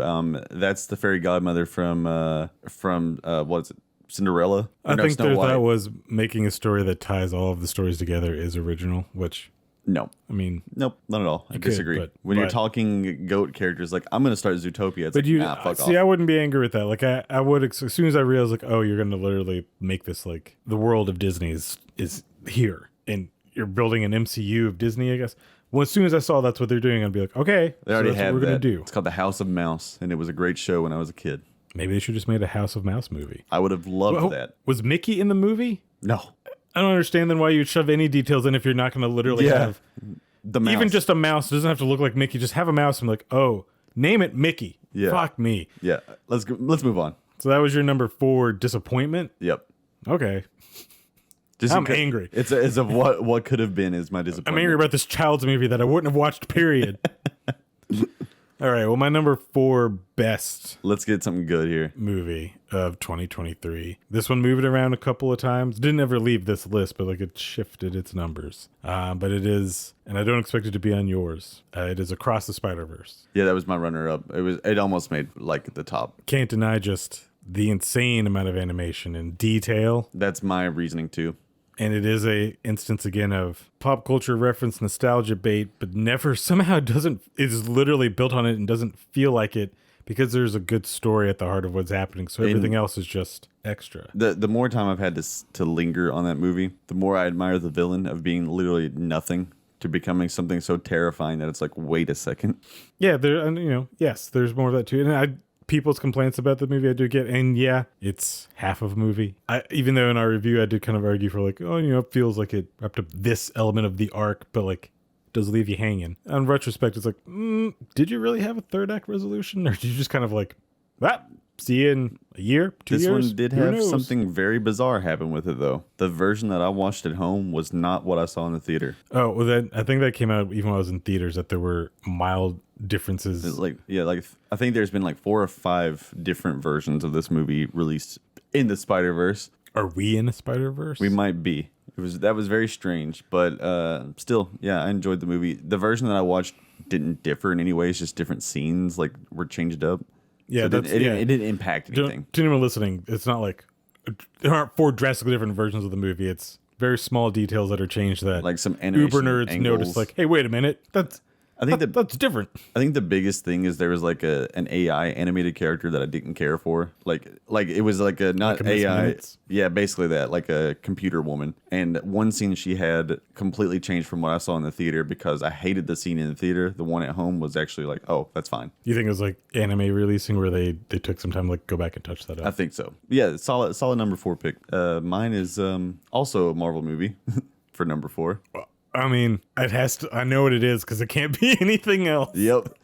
that's the fairy godmother from what is it, Cinderella? I think that was making a story that ties all of the stories together is original, which... No. I mean... Nope, not at all. I disagree. When you're talking goat characters, like, I'm going to start Zootopia. It's fuck off. I wouldn't be angry with that. Like, I would, as soon as I realized, like, oh, you're going to literally make this, like, the world of Disney is here. And you're building an MCU of Disney, I guess. Well, as soon as I saw that's what they're doing, I'd be like, okay, they already that's have what we're going to do. It's called The House of Mouse, and it was a great show when I was a kid. Maybe they should just made a House of Mouse movie. I would have loved that. Was Mickey in the movie? No. I don't understand then why you'd shove any details in if you're not going to literally have... The mouse. Even just a mouse. It doesn't have to look like Mickey. Just have a mouse and like, oh, name it Mickey. Yeah. Fuck me. Yeah. Let's move on. So that was your number 4 disappointment? Yep. Okay. Just I'm angry. It's of what could have been is my disappointment. I'm angry about this child's movie that I wouldn't have watched, period. All right, well, my number 4 best Let's get something good here. movie of 2023. This one moved around a couple of times. Didn't ever leave this list, but like it shifted its numbers. But it is, and I don't expect it to be on yours. It is Across the Spider-Verse. Yeah, that was my runner-up. It almost made like the top. Can't deny just the insane amount of animation and detail. That's my reasoning too. And it is a instance again of pop culture reference, nostalgia bait, but never somehow is literally built on it and doesn't feel like it because there's a good story at the heart of what's happening. So everything else is just extra. The more time I've had to linger on that movie, the more I admire the villain of being literally nothing to becoming something so terrifying that it's like, wait a second. Yeah, yes, there's more of that too. And people's complaints about the movie I do get, and yeah, it's half of a movie. Even though in our review I did kind of argue for like, it feels like it wrapped up this element of the arc, but like it does leave you hanging. On retrospect, it's like, did you really have a third act resolution, or did you just kind of like, see you in a year, 2 years? This one did have something very bizarre happen with it, though. The version that I watched at home was not what I saw in the theater. Oh, well, then I think that came out even when I was in theaters, that there were mild differences. I think there's been like 4 or 5 different versions of this movie released in the Spider-Verse. Are we in a Spider-Verse? We might be. That was very strange, but still, yeah, I enjoyed the movie. The version that I watched didn't differ in any way. It's just different scenes like were changed up. Yeah, so it didn't impact anything. To anyone listening, it's not like there aren't 4 drastically different versions of the movie. It's very small details that are changed that like some uber nerds angles. notice. Like, hey, wait a minute, that's different. I think the biggest thing is there was like an AI animated character that I didn't care for. Like it was like a not like a AI. Minutes? Yeah, basically that, like a computer woman. And one scene she had completely changed from what I saw in the theater because I hated the scene in the theater. The one at home was actually like, oh, that's fine. You think it was like anime releasing where they took some time to like go back and touch that up? I think so. Yeah, solid number 4 pick. Mine is also a Marvel movie for number 4. I mean, it has to. I know what it is because it can't be anything else. Yep.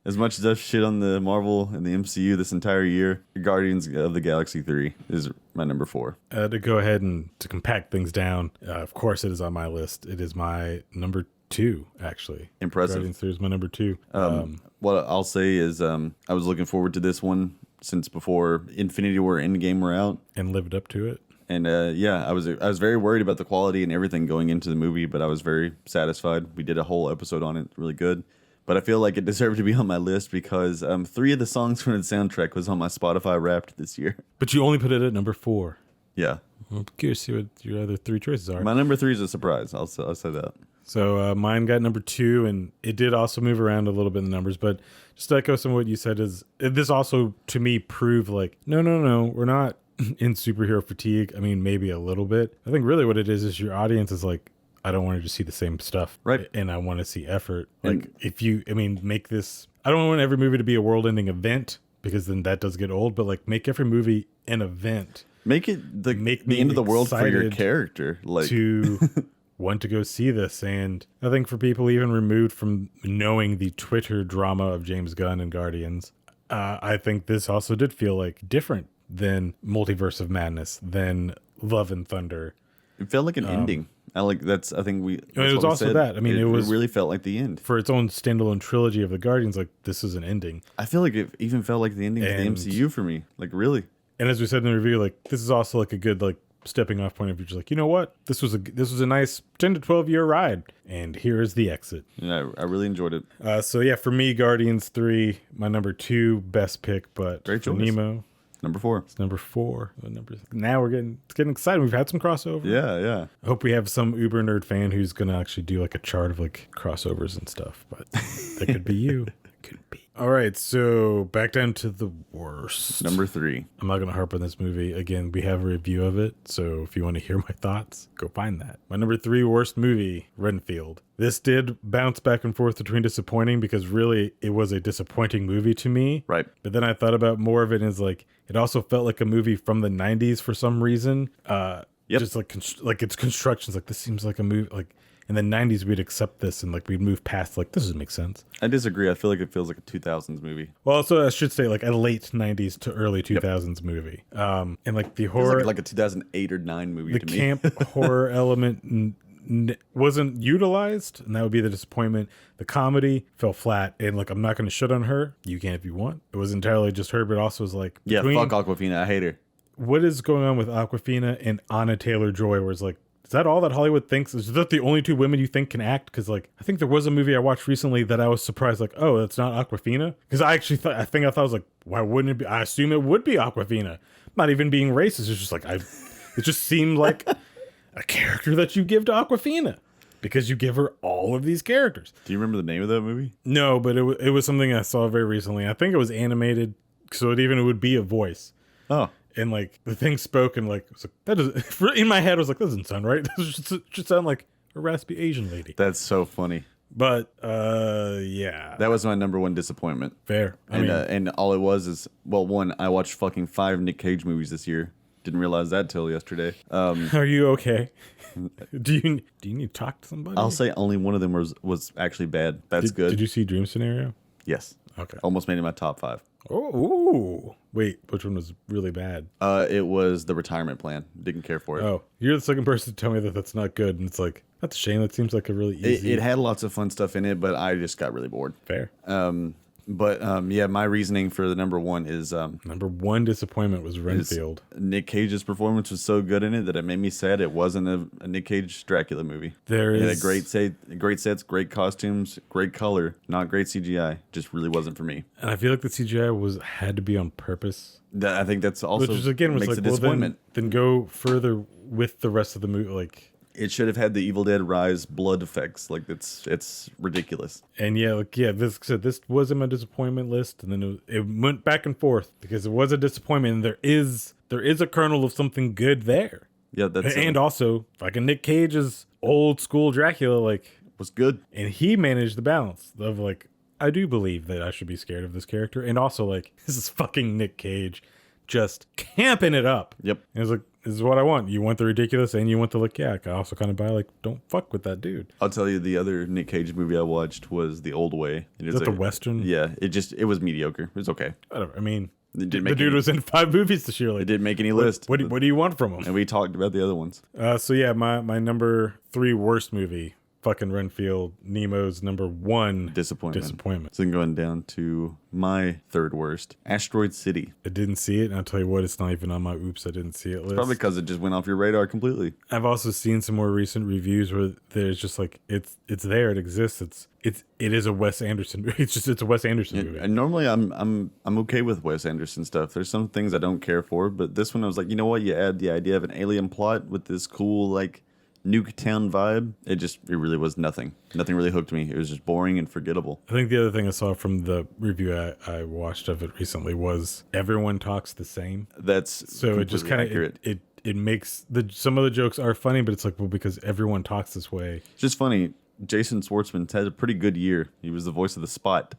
As much as I've shit on the Marvel and the MCU this entire year, Guardians of the Galaxy 3 is my number 4. To go ahead and to compact things down, of course it is on my list. It is my number 2, actually. Impressive. Guardians 3 is my number 2. What I'll say is I was looking forward to this one since before Infinity War Endgame were out. And lived up to it. And I was very worried about the quality and everything going into the movie, but I was very satisfied. We did a whole episode on it, really good. But I feel like it deserved to be on my list because 3 of the songs from the soundtrack was on my Spotify Wrapped this year. But you only put it at number 4. Yeah. I'm curious to see what your other 3 choices are. My number 3 is a surprise. I'll say that. So mine got number 2, and it did also move around a little bit in the numbers. But just to echo some of what you said, is this also to me proved like, no, we're not in superhero fatigue. I mean, maybe a little bit. I think really what it is your audience is like, I don't want to just see the same stuff. Right. And I want to see effort. Like make this, I don't want every movie to be a world ending event because then that does get old, but like make every movie an event. Make it the end of the world for your character. Like to want to go see this. And I think for people even removed from knowing the Twitter drama of James Gunn and Guardians, I think this also did feel like different than Multiverse of Madness, than Love and Thunder. It felt like an ending. It was also that. I mean, it really felt like the end. For its own standalone trilogy of the Guardians, like, this is an ending. I feel like it even felt like the ending of the MCU for me. Like, really. And as we said in the review, like, this is also like a good, like, stepping off point of view. Like, you know what? This was a nice 10 to 12 year ride. And here is the exit. Yeah, I really enjoyed it. So yeah, for me, Guardians 3, my number 2 best pick, but great choice. Nemo. Number 4. It's number 4. Now it's getting exciting. We've had some crossover. Yeah. I hope we have some uber nerd fan who's gonna actually do like a chart of like crossovers and stuff. But that could be you. Could be. All right, so back down to the worst. Number 3. I'm not gonna harp on this movie again. We have a review of it, so if you want to hear my thoughts, go find that. My number 3 worst movie, Renfield. This did bounce back and forth between disappointing because really it was a disappointing movie to me. Right. But then I thought about more of it as like it also felt like a movie from the 90s for some reason. Just like its constructions, like this seems like a movie. Like in the 90s we'd accept this and like we'd move past like this doesn't make sense. I disagree. I feel like it feels like a 2000s movie. Well, also I should say like a late 90s to early 2000s movie. And like the horror, Like a 2008 or 9 movie the to me. camp horror element wasn't utilized, and that would be the disappointment. The comedy fell flat, and like I'm not going to shit on her. You can if you want. It was entirely just her, but also was like Yeah, fuck Aquafina. I hate her. what is going on with Awkwafina and Anna Taylor-Joy? Where it's like, is that all that Hollywood thinks? Is that the only two women you think can act? Because like I think there was a movie I watched recently that I was surprised, like, oh, that's not Awkwafina. Because I actually thought I thought it was like, why wouldn't it be? I assume it would be Awkwafina. Not even being racist. It's just like it just seemed like a character that you give to Awkwafina because you give her all of these characters. Do you remember the name of that movie? No, but it was something I saw very recently. I think it was animated, so it would be a voice. Oh. And like the thing spoke and like, was like that doesn't, in my head I was like, that doesn't sound right. This should sound like a raspy Asian lady. That's so funny. But yeah. That was my number one disappointment. Fair. And all it was is, well, one, I watched fucking 5 Nick Cage movies this year. Didn't realize that till yesterday. Are you okay? do you need to talk to somebody? I'll say only one of them was actually bad. That's good. Did you see Dream Scenario? Yes. Okay. Almost made it my top 5. Oh, ooh. Wait, which one was really bad? It was The Retirement Plan. Didn't care for it. Oh, you're the second person to tell me that that's not good, and it's like that's a shame. That seems like a really easy. It had lots of fun stuff in it, but I just got really bored. Fair. Yeah, my reasoning for the number one is Number one disappointment was Renfield. Nick Cage's performance was so good in it that it made me sad it wasn't a Nick Cage Dracula movie. There It is had great sets, great costumes, great color, not great CGI. Just really wasn't for me. and I feel like the CGI had to be on purpose. I think that's also Which is again was makes like, a well, disappointment. then go further with the rest of the movie, like. It should have had the Evil Dead Rise blood effects. Like it's ridiculous. And this was in my disappointment list, and then it went back and forth because it was a disappointment. And there is a kernel of something good there. Yeah, that's And also, fucking Nick Cage's old school Dracula, like, was good. and he managed the balance of like, I do believe that I should be scared of this character, and also like, this is fucking Nick Cage, just camping it up. Yep. And it was like, this is what I want. You want the ridiculous, and you want the like, yeah. I can also kind of buy like, don't fuck with that dude. I'll tell you, the other Nick Cage movie I watched was The Old Way. Is that the Western? Yeah, it was mediocre. It was okay. Whatever. I mean, It didn't the make dude was in 5 movies this year. Like, It didn't make any list. what do you want from him? And we talked about the other ones. So yeah, my number 3 worst movie, fucking Renfield, Nemo's number 1 Disappointment. So then going down to my third worst, Asteroid City. I didn't see it, and I'll tell you what, it's not even on my oops, I didn't see it list. Probably because it just went off your radar completely. I've also seen some more recent reviews where there's just like it's there, it exists. It is a Wes Anderson movie. It's a Wes Anderson movie. And normally I'm okay with Wes Anderson stuff. There's some things I don't care for, but this one I was like, you know what? You add the idea of an alien plot with this cool like Nuketown vibe. It really was nothing. Nothing really hooked me. It was just boring and forgettable. I think the other thing I saw from the review I watched of it recently was everyone talks the same. That's So it just kind of it makes some of the jokes are funny, but it's like, well, because everyone talks this way. It's just funny. Jason Schwartzman had a pretty good year. He was the voice of the Spot.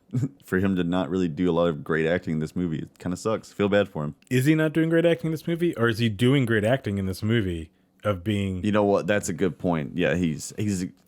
For him to not really do a lot of great acting in this movie, it kind of sucks. Feel bad for him. Is he not doing great acting in this movie, or is he doing great acting in this movie of being? You know what? That's a good point. Yeah, he's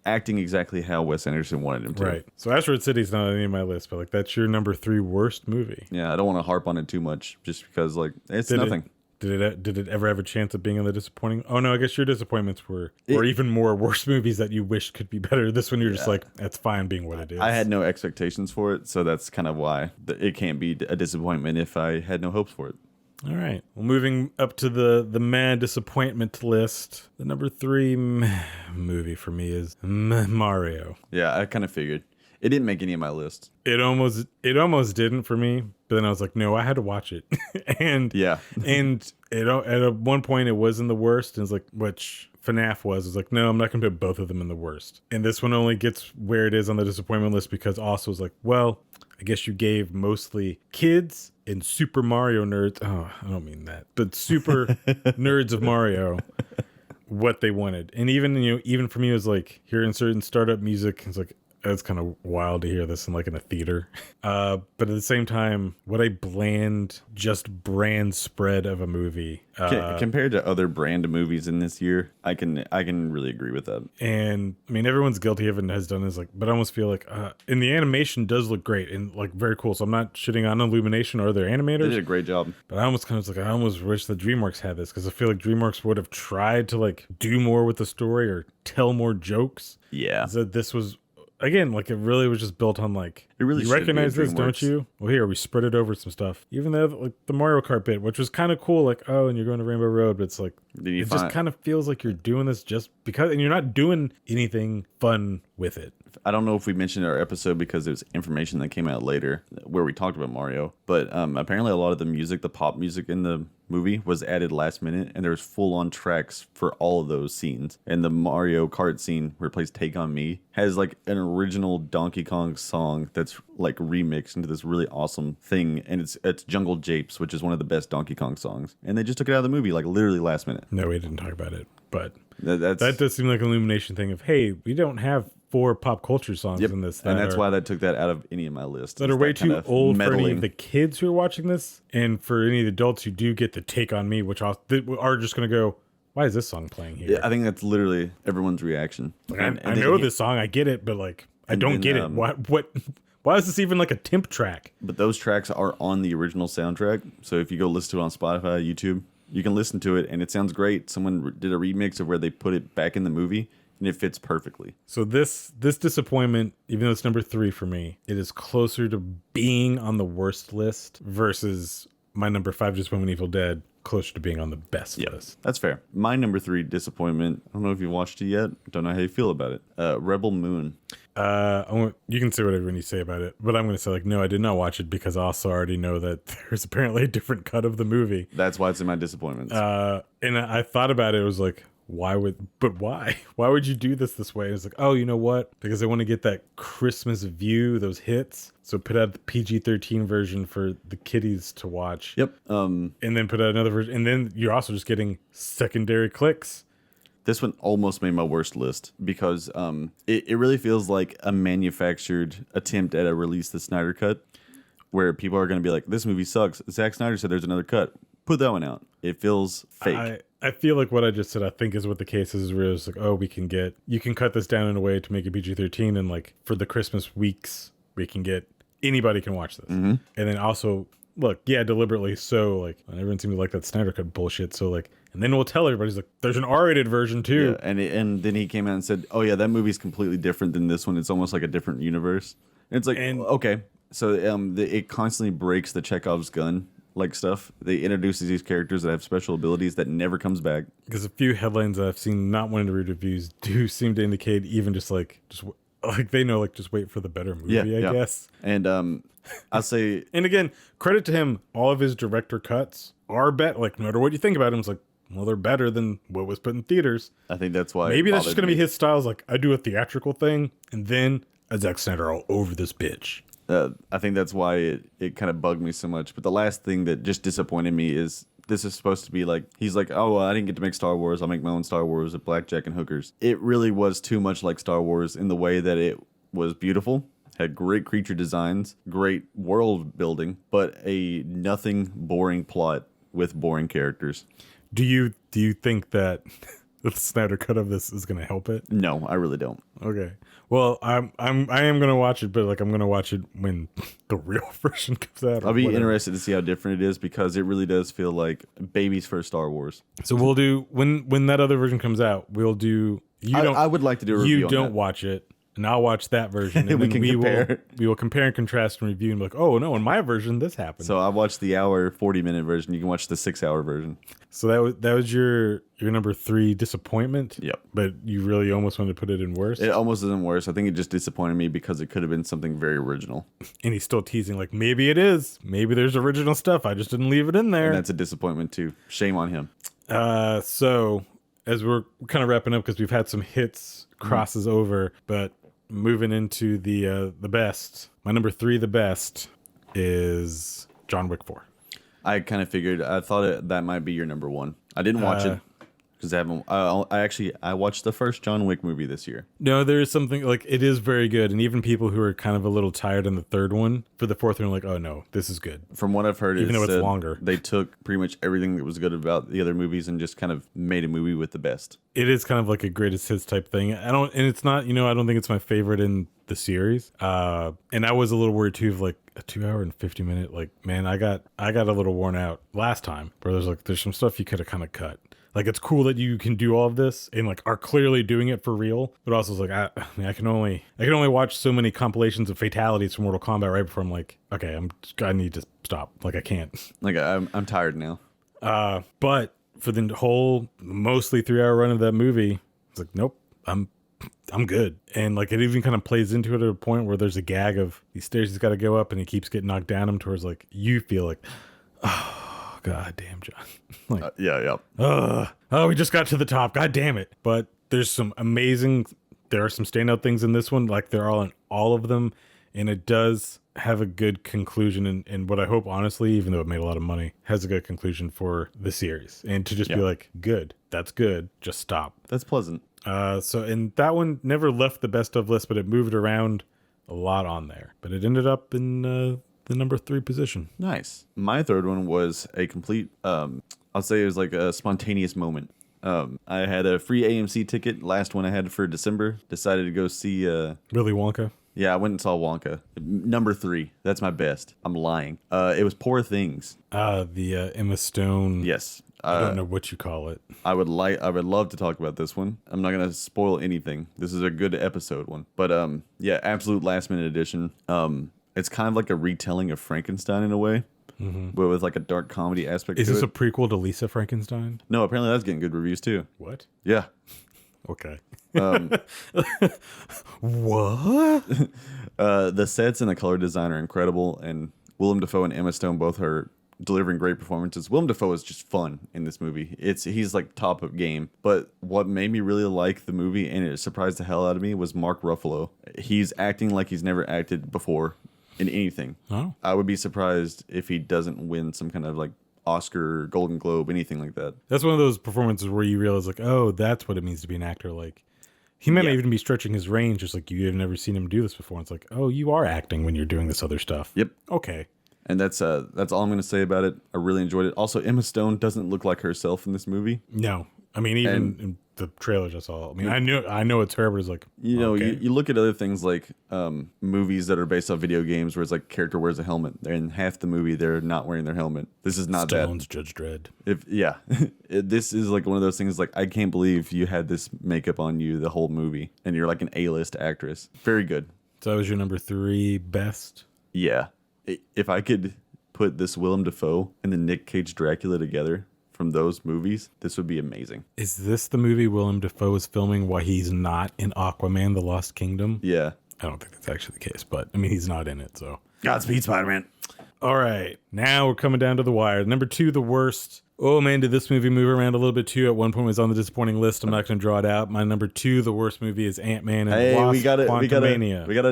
acting exactly how Wes Anderson wanted him to. Right. So Asteroid City's not on any of my list, but like that's your number 3 worst movie. Yeah, I don't want to harp on it too much, just because like it's nothing. Did it ever have a chance of being on the disappointing? Oh no, I guess your disappointments were even more worse movies that you wish could be better. This one you're just like, that's fine being what it is. I had no expectations for it, so that's kind of why it can't be a disappointment if I had no hopes for it. All right. Well, moving up to the mad disappointment list, the number 3 movie for me is Mario. Yeah, I kind of figured. It didn't make any of my list. It almost didn't for me, but then I was like, no, I had to watch it. and Yeah. and at one point it was in the worst, and it's like, which FNAF was. It's like, no, I'm not going to put both of them in the worst. And this one only gets where it is on the disappointment list because also was like, well, I guess you gave mostly kids and Super Mario nerds. Oh, I don't mean that, but super nerds of Mario what they wanted. And even for me, it was like hearing certain startup music. It's like, It's kind of wild to hear this in a theater. But at the same time, what a bland, just brand spread of a movie. Compared to other brand movies in this year, I can really agree with that. And I mean, everyone's guilty of it and has done this, but I almost feel and the animation does look great and very cool. So I'm not shitting on Illumination or their animators. They did a great job. But I almost kind of I almost wish that DreamWorks had this, because I feel like DreamWorks would have tried to do more with the story or tell more jokes. Yeah. So this was, again, it really was just built on it really you recognize this, don't you? Well, here we spread it over some stuff. Even though the Mario Kart bit, which was kind of cool, and you're going to Rainbow Road, but it's just kind of feels like you're doing this just because, and you're not doing anything fun with it. I don't know if we mentioned our episode because there's information that came out later where we talked about Mario, but apparently a lot of the music, the pop music in the movie was added last minute, and there's full-on tracks for all of those scenes. And the Mario Kart scene where it plays Take On Me has an original Donkey Kong song that's remixed into this really awesome thing, and it's Jungle Japes, which is one of the best Donkey Kong songs. And they just took it out of the movie literally last minute. No, we didn't talk about it, but that does seem like an Illumination thing of, hey, we don't have 4 pop culture songs in this. And that's why that took that out of any of my lists. That are way too old for any of the kids who are watching this, and for any of the adults who do get to Take On Me, which are just going to go, why is this song playing here? Yeah, I think that's literally everyone's reaction. I know this song, I get it, but I don't get it. Why is this even a temp track? But those tracks are on the original soundtrack. So if you go listen to it on Spotify, YouTube, you can listen to it, and it sounds great. Someone did a remix of where they put it back in the movie, and it fits perfectly. So this disappointment, even though it's number 3 for me, it is closer to being on the worst list versus my number 5, Disappointment Evil Dead, closer to being on the best list. That's fair. My number 3 disappointment, I don't know if you watched it yet. Don't know how you feel about it. Rebel Moon. You can say whatever you say about it, but I'm going to say no, I did not watch it because I also already know that there's apparently a different cut of the movie. That's why it's in my disappointments. And I thought about it. It was why would you do this way? It's oh, you know what? Because they want to get that Christmas view, those hits. So put out the PG-13 version for the kiddies to watch. Yep. And then put out another version. And then you're also just getting secondary clicks. This one almost made my worst list because it really feels like a manufactured attempt at a release the Snyder Cut, where people are going to be like, this movie sucks. Zack Snyder said there's another cut. Put that one out. It feels fake. I feel like what I just said, I think is what the case is, where it's you can cut this down in a way to make it PG-13, and for the Christmas weeks, we can get, anybody can watch this. Mm-hmm. And then also, deliberately so, everyone seems to like that Snyder Cut bullshit, so and then we'll tell everybody, there's an R-rated version too. Yeah, and then he came out and said, oh yeah, that movie's completely different than this one. It's almost like a different universe. And it's okay. So it constantly breaks the Chekhov's gun stuff. They introduce these characters that have special abilities that never comes back. Because a few headlines that I've seen not wanting to read reviews do seem to indicate even just they know just wait for the better movie, I guess. And I'll say, and again, credit to him, all of his director cuts are better. No matter what you think about him, it's well, they're better than what was put in theaters. I think that's why. Maybe that's just going to be his style. I do a theatrical thing, and then a Zack Snyder all over this bitch. I think that's why it kind of bugged me so much. But the last thing that just disappointed me is this is supposed to be he's oh, well, I didn't get to make Star Wars. I'll make my own Star Wars with blackjack and hookers. It really was too much like Star Wars in the way that it was beautiful, had great creature designs, great world building, but a nothing boring plot with boring characters. Do you think that the Snyder cut of this is going to help it? No, I really don't. Okay. Well, I am going to watch it, but I'm going to watch it when the real version comes out. I'll be interested to see how different it is, because it really does feel like baby's first Star Wars. So we'll do when that other version comes out. We'll do. I would like to do a review. You don't watch it, and I'll watch that version, and we will compare and contrast and review, and be oh no, in my version this happened. So I watched the 40-minute version. You can watch the 6-hour version. So that was your number 3 disappointment. Yep. But you really almost wanted to put it in worse. It almost isn't worse. I think it just disappointed me because it could have been something very original. And he's still teasing maybe it is. Maybe there's original stuff. I just didn't leave it in there. And that's a disappointment too. Shame on him. So as we're kind of wrapping up, because we've had some hits crosses over, but moving into the best. My number 3, the best, is John Wick 4. I kind of figured. I thought that might be your number 1. I didn't watch it. Because I haven't. I watched the first John Wick movie this year. No, there is something like it is very good, and even people who are kind of a little tired in the third one, for the fourth one, are like, oh no, this is good. From what I've heard, Even though it's longer. they took pretty much everything that was good about the other movies and just kind of made a movie with the best. It is kind of like a greatest hits type thing. And it's not, I don't think it's my favorite in the series. And I was a little worried too of like a 2 hour and 50 minute. Like, man, I got a little worn out last time. Where there's some stuff you could have kind of cut. Like, it's cool that you can do all of this and like are clearly doing it for real, but also it's like I can only watch so many compilations of fatalities from Mortal Kombat right before I'm like, okay, I need to stop. Like, I can't. Like, I'm tired now. But for the whole mostly 3 hour run of that movie, it's like, nope, I'm good. And like, it even kind of plays into it at a point where there's a gag of these stairs he's got to go up and he keeps getting knocked down him towards like, you feel like, oh, God damn, John. Like, yeah. oh, we just got to the top. God damn it. But there are some standout things in this one. Like, they're all in all of them. And it does have a good conclusion. And what I hope, honestly, even though it made a lot of money, has a good conclusion for the series. And to just be like, good. That's good. Just stop. That's pleasant. And that one never left the best of list, but it moved around a lot on there. But it ended up in the number 3 position. Nice. My third one was a complete, I'll say it was like a spontaneous moment. I had a free AMC ticket, last one I had for December. Decided to go see Willy Wonka. Yeah, I went and saw Wonka. Number 3. That's my best. I'm lying. It was Poor Things. The Emma Stone. Yes. I don't know what you call it. I would love to talk about this one. I'm not gonna spoil anything. This is a good episode one. But yeah, absolute last minute edition. It's kind of like a retelling of Frankenstein in a way. But with like a dark comedy aspect. Is to this it. a prequel to Lisa Frankenstein? No, apparently that's getting good reviews too. What? Yeah. Okay. What? The sets and the color design are incredible, and Willem Dafoe and Emma Stone both are delivering great performances. Willem Dafoe is just fun in this movie. He's like top of game. But what made me really like the movie, and it surprised the hell out of me, was Mark Ruffalo. He's acting like he's never acted before in anything. Oh. I would be surprised if he doesn't win some kind of like Oscar, Golden Globe, anything like that. That's one of those performances where you realize like, oh, that's what it means to be an actor. Like, he might not even be stretching his range, just like you have never seen him do this before. It's like, oh, you are acting when you're doing this other stuff. Yep. Okay. And that's all I'm going to say about it. I really enjoyed it. Also, Emma Stone doesn't look like herself in this movie. No. I mean, even in the trailers I saw, I mean, I know it's her, but it's like, okay. You look at other things like movies that are based off video games where it's like character wears a helmet. In half the movie, they're not wearing their helmet. This is not Stallone's Judge Dredd. This is like one of those things like, I can't believe you had this makeup on you the whole movie and you're like an A-list actress. Very good. So that was your number 3 best? Yeah. If I could put this Willem Dafoe and the Nick Cage Dracula together from those movies, this would be amazing. Is this the movie Willem Dafoe is filming while he's not in Aquaman, The Lost Kingdom? Yeah. I don't think that's actually the case, but I mean, he's not in it, so. Godspeed, Spider-Man. All right. Now we're coming down to the wire. Number 2, the worst. Oh man, did this movie move around a little bit too? At one point it was on the disappointing list. I'm not going to draw it out. My number 2, the worst movie, is Ant-Man and the Wasp: Quantumania. We got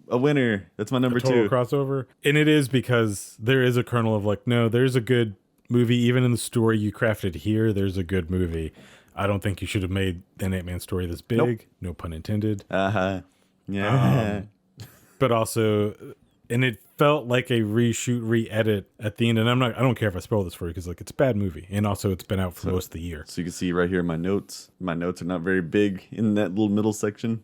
a winner. That's my number 2. Total crossover. And it is because there is a kernel of like, no, there's a good movie. Even in the story you crafted here, there's a good movie. I don't think you should have made an Ant-Man story this big. Nope. No pun intended. Uh-huh. Yeah. But also, and it felt like a reshoot, re-edit at the end. And I don't care if I spoil this for you because like it's a bad movie. And also it's been out for most of the year. So you can see right here in my notes. My notes are not very big in that little middle section.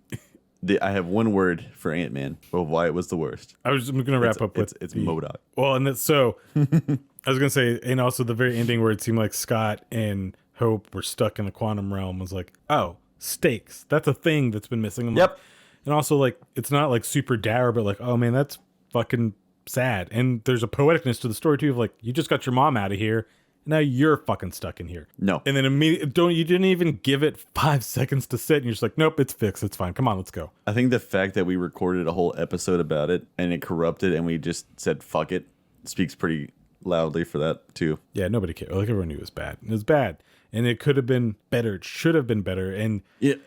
I have one word for Ant-Man of why it was the worst. I'm going to wrap up with it's MODOK. Well, and that's so I was going to say, and also the very ending where it seemed like Scott and Hope were stuck in the quantum realm was like, oh, stakes. That's a thing that's been missing. Yep. And also like, it's not like super dour, but like, oh man, that's fucking sad. And there's a poeticness to the story too of like, you just got your mom out of here. Now you're fucking stuck in here. No. And then immediately, you didn't even give it 5 seconds to sit. And you're just like, nope, it's fixed. It's fine. Come on, let's go. I think the fact that we recorded a whole episode about it and it corrupted and we just said, fuck it, speaks pretty loudly for that too. Yeah, nobody cared. Like everyone knew it was bad. It was bad. And it could have been better. It should have been better. And it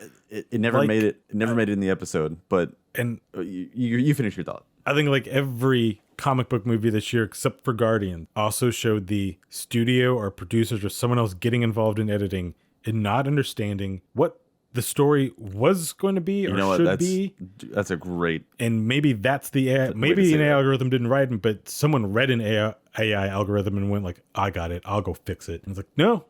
never made it. It never made it in the episode, but and you finish your thought. I think like every comic book movie this year, except for Guardian, also showed the studio or producers or someone else getting involved in editing and not understanding what the story was going to be or should be. That's a great. And maybe that's the AI. Maybe an AI algorithm didn't write it, but someone read an AI algorithm and went like, I got it. I'll go fix it. And it's like, no.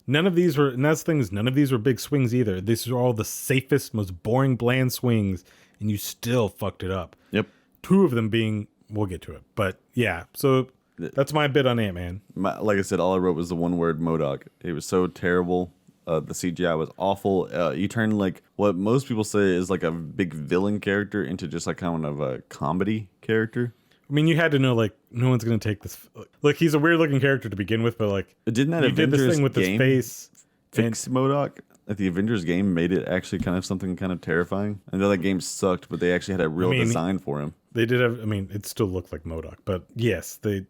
None of these were, and that's the thing is none of these were big swings either. These are all the safest, most boring, bland swings, and you still fucked it up. Yep. 2 of them being, we'll get to it. But yeah, so that's my bit on Ant-Man. Like I said, all I wrote was the one word MODOK. It was so terrible. The CGI was awful. You turn like what most people say is like a big villain character into just like kind of a comedy character. I mean, you had to know like no one's gonna take this. Like he's a weird looking character to begin with, but like didn't that you Avengers did this thing with game his face fix MODOK? Like the Avengers game made it actually kind of something kind of terrifying. I know that game sucked, but they actually had a real design for him. They did have. I mean, it still looked like MODOK, but yes, they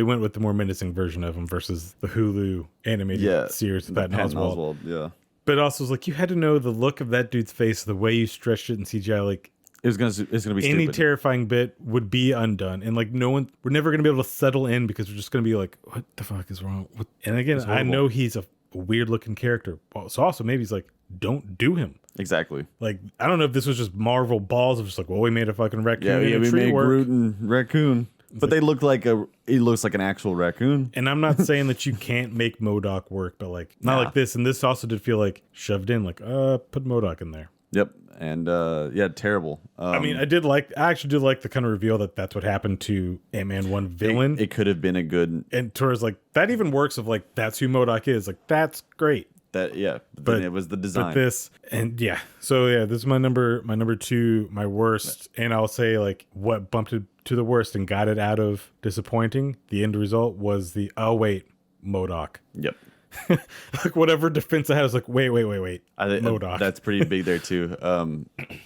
went with the more menacing version of him versus the Hulu animated series with Patton Oswalt. Yeah. But also, it's like you had to know the look of that dude's face, the way you stretched it in CGI. Like it's gonna be any stupid. terrifying bit would be undone, and like we're never gonna be able to settle in because we're just gonna be like, what the fuck is wrong? And again, I know he's a weird looking character, so also maybe he's like, don't do him. Exactly. Like I don't know if this was just Marvel balls of just like, well, we made a fucking raccoon. Yeah, we made Groot and raccoon. But they look like he looks like an actual raccoon. And I'm not saying that you can't make MODOK work, but like not like this. And this also did feel like shoved in, like put MODOK in there. Yep. And terrible. I mean, I actually did like the kind of reveal that that's what happened to Ant-Man 1 villain. It could have been a good. And towards like that even works of like that's who MODOK is. Like that's great. But it was the design. But this so this is my number 2, my worst, and I'll say like what bumped it to the worst and got it out of disappointing. The end result was the MODOK. Yep. Like whatever defense I had was like wait. MODOK. That's pretty big there too.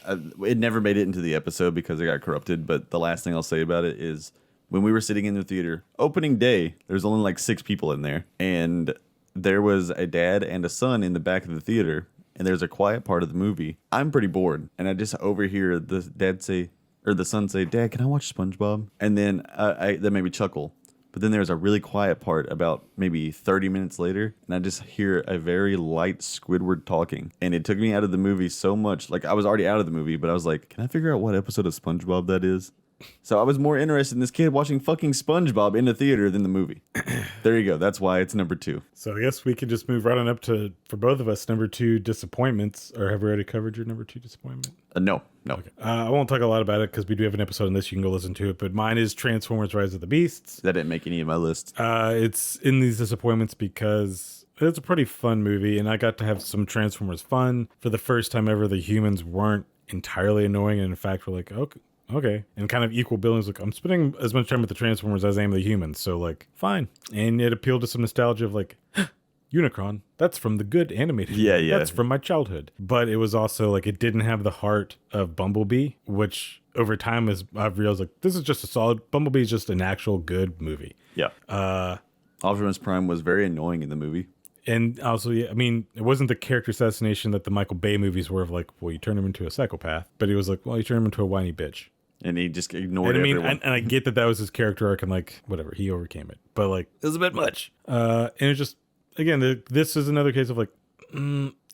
It never made it into the episode because it got corrupted. But the last thing I'll say about it is when we were sitting in the theater opening day, there's only like 6 people in there, and there was a dad and a son in the back of the theater, and there's a quiet part of the movie. I'm pretty bored, and I just overhear the son say, "Dad, can I watch SpongeBob?" And then that made me chuckle. But then there's a really quiet part about maybe 30 minutes later, and I just hear a very light Squidward talking. And it took me out of the movie so much. Like, I was already out of the movie, but I was like, can I figure out what episode of SpongeBob that is? So I was more interested in this kid watching fucking SpongeBob in the theater than the movie. There you go. That's why it's number 2. So I guess we could just move right on up to, for both of us, number 2 disappointments. Or have we already covered your number 2 disappointment? No. Okay. I won't talk a lot about it because we do have an episode on this. You can go listen to it. But mine is Transformers: Rise of the Beasts. That didn't make any of my list. It's in these disappointments because it's a pretty fun movie, and I got to have some Transformers fun. For the first time ever, the humans weren't entirely annoying, and in fact, we're like, okay. And kind of equal billings. Like, I'm spending as much time with the Transformers as I am the humans, so like, fine. And it appealed to some nostalgia of like, Unicron, that's from the good animated. Yeah. That's from my childhood. But it was also like, it didn't have the heart of Bumblebee, which over time I've realized like, this is just a solid, Bumblebee is just an actual good movie. Yeah. Optimus Prime was very annoying in the movie. And also, I mean, it wasn't the character assassination that the Michael Bay movies were of like, well, you turn him into a psychopath. But he was like, well, you turn him into a whiny bitch. And he just ignored everyone. And I get that was his character arc and like, whatever, he overcame it. But like, it was a bit much. And it just, again, this is another case of like,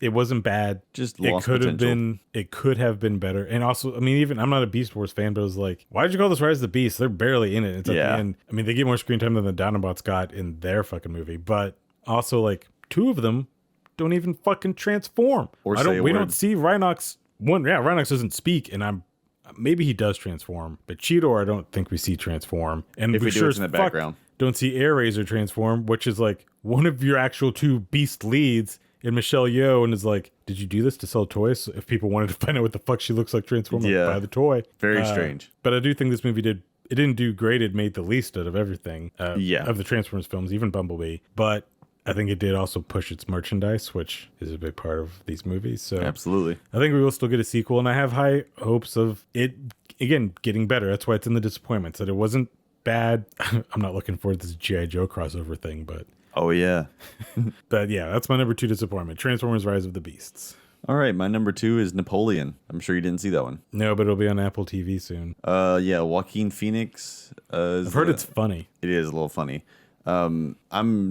it wasn't bad. Just lost potential. It could have been better. And also, I mean, even I'm not a Beast Wars fan, but I was like, why did you call this Rise of the Beast? They're barely in it. It's at the end. I mean, they get more screen time than the Dinobots got in their fucking movie. But also, like, 2 of them don't even fucking transform. Or we don't see Rhinox. Rhinox doesn't speak, and maybe he does transform, but Cheetor, I don't think we see transform. And if we do, it's in the background. Don't see Air Razor transform, which is like one of your actual 2 beast leads in Michelle Yeoh, and is like, did you do this to sell toys? If people wanted to find out what the fuck she looks like transform, buy the toy. Very strange. But I do think this movie didn't do great. It made the least out of everything. Of the Transformers films, even Bumblebee. But I think it did also push its merchandise, which is a big part of these movies. So absolutely, I think we will still get a sequel, and I have high hopes of it again getting better. That's why it's in the disappointments that it wasn't bad. I'm not looking forward to this G.I. Joe crossover thing, but oh yeah, but yeah, that's my number 2 disappointment: Transformers: Rise of the Beasts. All right, my number 2 is Napoleon. I'm sure you didn't see that one. No, but it'll be on Apple TV soon. Joaquin Phoenix. I've heard it's funny. It is a little funny. I'm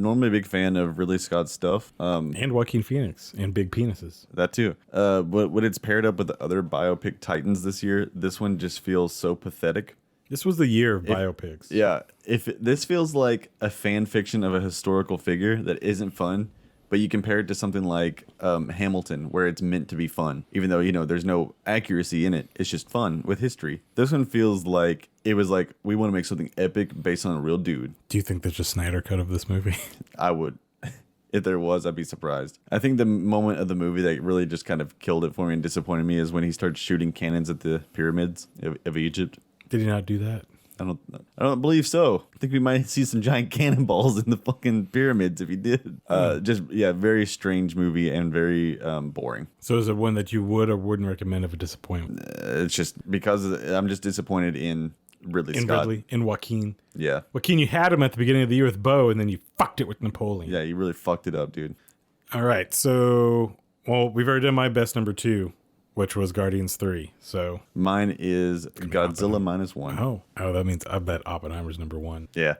normally a big fan of Ridley Scott's stuff. And Joaquin Phoenix and big penises. That too. But when it's paired up with the other biopic titans this year, this one just feels so pathetic. This was the year of biopics. Yeah, this feels like a fan fiction of a historical figure that isn't fun, but you compare it to something like Hamilton, where it's meant to be fun, even though, there's no accuracy in it. It's just fun with history. This one feels like it was like, we want to make something epic based on a real dude. Do you think there's a Snyder cut of this movie? I would. If there was, I'd be surprised. I think the moment of the movie that really just kind of killed it for me and disappointed me is when he started shooting cannons at the pyramids of Egypt. Did he not do that? I don't believe so. I think we might see some giant cannonballs in the fucking pyramids if he did. Very strange movie and very boring. So is it one that you would or wouldn't recommend if a disappointment? It's just because I'm just disappointed in Ridley Scott. In Joaquin. Yeah. Joaquin, you had him at the beginning of the year with Bo, and then you fucked it with Napoleon. Yeah, you really fucked it up, dude. All right, so, we've already done my best number 2, which was Guardians 3, so... Mine is Godzilla -1. Oh, that means I bet Oppenheimer's number 1. Yeah.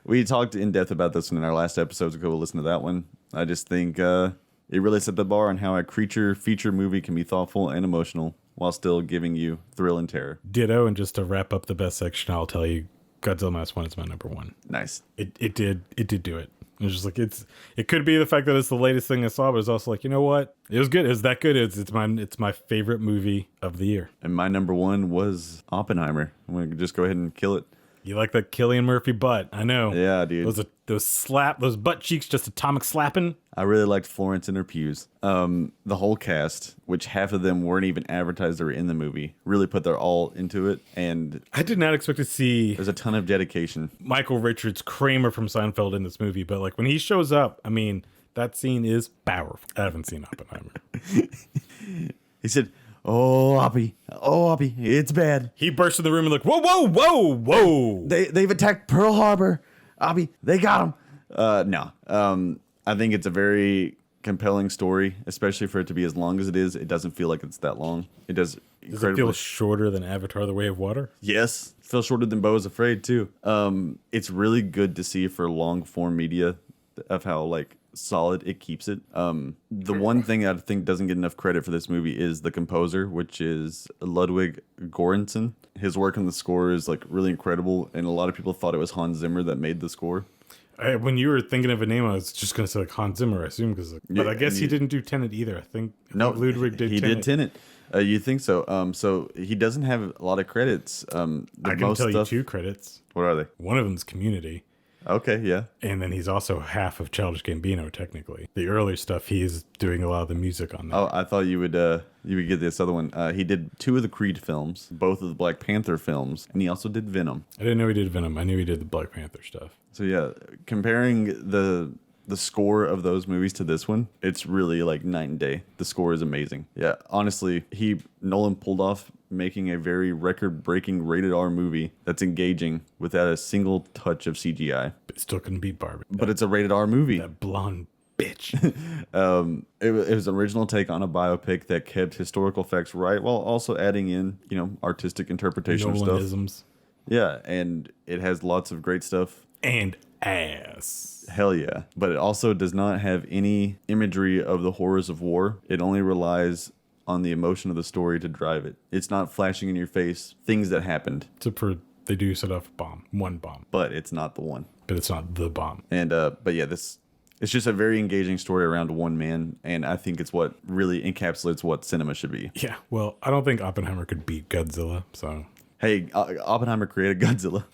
We talked in depth about this in our last episode, so go listen to that one. I just think it really set the bar on how a creature feature movie can be thoughtful and emotional while still giving you thrill and terror. Ditto, and just to wrap up the best section, I'll tell you, Godzilla -1 is my number 1. Nice. It did do it. It was just like, it could be the fact that it's the latest thing I saw, but it's also like, you know what? It was good. It was that good. It's my favorite movie of the year. And my number 1 was Oppenheimer. I'm going to just go ahead and kill it. You like that Cillian Murphy butt. I know. Yeah, dude. Those butt cheeks just atomic slapping. I really liked Florence and her pews. The whole cast, which half of them weren't even advertised or in the movie, really put their all into it. And I did not expect to see there's a ton of dedication. Michael Richards Kramer from Seinfeld in this movie, but like when he shows up, I mean, that scene is powerful. I haven't seen Oppenheimer. He said, "Oh, Oppie, it's bad." He burst in the room and like, whoa. They've attacked Pearl Harbor. Oppie, they got him. No. I think it's a very compelling story, especially for it to be as long as it is. It doesn't feel like it's that long. It does incredibly. Does it feel shorter than Avatar: The Way of Water? Yes. It feels shorter than Beau is Afraid, too. It's really good to see for long form media of how, like, solid it keeps it. The one thing I think doesn't get enough credit for this movie is the composer, which is Ludwig Göransson. His work on the score is like really incredible, and a lot of people thought it was Hans Zimmer that made the score. When you were thinking of a name, I was just going to say like Hans Zimmer, I assume, but I guess he didn't do Tenet either. I think Ludwig did. He did Tenet. You think so? So he doesn't have a lot of credits. I can tell you 2 credits. What are they? One of them's Community. Okay, yeah. And then he's also half of Childish Gambino, technically. The earlier stuff, he's doing a lot of the music on that. Oh, I thought you would get this other one. He did 2 of the Creed films, both of the Black Panther films, and he also did Venom. I didn't know he did Venom. I knew he did the Black Panther stuff. So yeah, comparing the score of those movies to this one, it's really like night and day. The score is amazing. Yeah, honestly, Nolan pulled off making a very record-breaking rated R movie that's engaging without a single touch of CGI. But still couldn't beat Barbie. But it's a rated R movie. That blonde bitch. It was an original take on a biopic that kept historical facts right while also adding in, artistic interpretation of stuff. Yeah, and it has lots of great stuff. And ass. Hell yeah. But it also does not have any imagery of the horrors of war. It only relies on the emotion of the story to drive it. It's not flashing in your face things that happened. They do set off a bomb. One bomb. But it's not the one. But it's not the bomb. And but yeah, it's just a very engaging story around one man, and I think it's what really encapsulates what cinema should be. Yeah, well, I don't think Oppenheimer could beat Godzilla, so... Hey, Oppenheimer created Godzilla.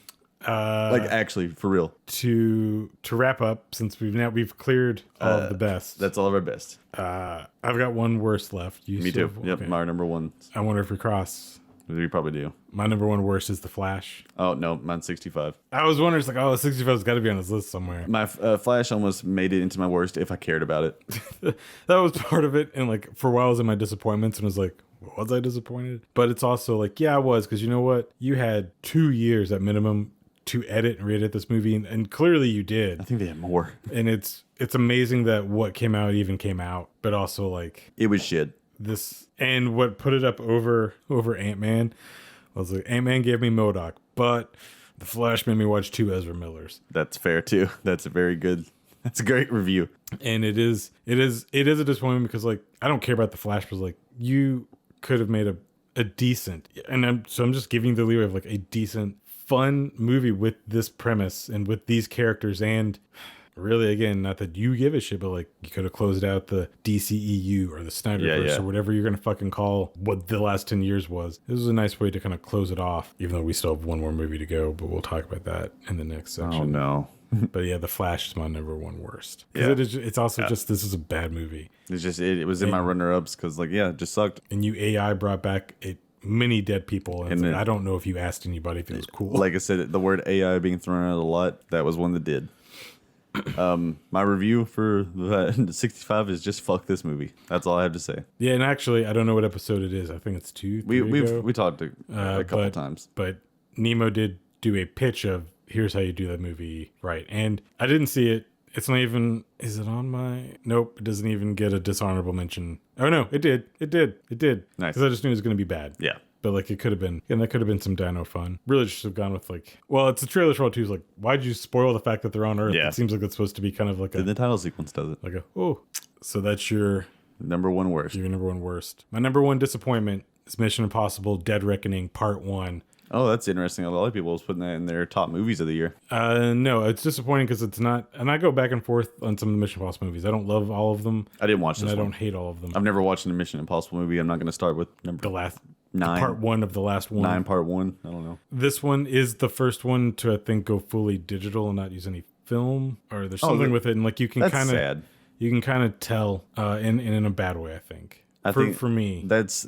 Like, actually, for real. To wrap up, since we've cleared all of the best. That's all of our best. I've got one worst left. Me too. Yep, okay. My number 1. I wonder if we cross. We probably do. My number 1 worst is The Flash. Oh, no, mine's 65. I was wondering, it's like, 65 has got to be on his list somewhere. My Flash almost made it into my worst if I cared about it. That was part of it, and like, for a while I was in my disappointments, and I was like, was I disappointed? But it's also like, yeah, I was, because you know what? You had 2 years at minimum to edit and re-edit this movie, and clearly you did. I think they had more. And it's amazing that what came out even came out, but also like... It was shit. And what put it up over Ant-Man was like, Ant-Man gave me MODOK, but The Flash made me watch 2 Ezra Millers. That's fair too. That's a very good. That's a great review. And it is a disappointment because like I don't care about the Flash, but like you could have made a decent, and I'm just giving you the leeway of like a decent, fun movie with this premise and with these characters, and really, again, not that you give a shit, but like you could have closed out the DCEU or the Snyderverse or whatever you're gonna fucking call what the last 10 years was. This was a nice way to kind of close it off, even though we still have one more movie to go, but we'll talk about that in the next section. Oh no. But yeah, The Flash is my number 1 worst. Because it's also just, this is a bad movie. It's just, it was in my runner-ups because like, it just sucked. And you AI brought back many dead people. And like, I don't know if you asked anybody if it was cool. Like I said, the word AI being thrown out a lot, that was one that did. My review for 65 is just fuck this movie. That's all I have to say. Yeah, and actually, I don't know what episode it is. I think it's 2. We talked a couple times. But Nemo did do a pitch of here's how you do that movie right, and I didn't see it. It's not even. Is it on my? Nope. It doesn't even get a dishonorable mention. Oh no, it did. Nice. Because I just knew it was going to be bad. Yeah. But like it could have been, and that could have been some dino fun. Really just have gone with like, well, it's a trailer for all too. Like, why'd you spoil the fact that they're on Earth? Yeah. It seems like it's supposed to be kind of like the title sequence does it. Like so that's your number 1 worst. Your number 1 worst. My number 1 disappointment is Mission Impossible: Dead Reckoning Part 1. Oh, that's interesting. A lot of people was putting that in their top movies of the year. No, it's disappointing because it's not. And I go back and forth on some of the Mission Impossible movies. I don't love all of them. I didn't watch this. I don't hate all of them. I've never watched a Mission Impossible movie. I'm not going to start with the last 9. Part 1 of the last one. 9 part 1. I don't know. This one is the first one to I think go fully digital and not use any film, or there's something with it, and like you can kind of tell in a bad way. I think. For me, that's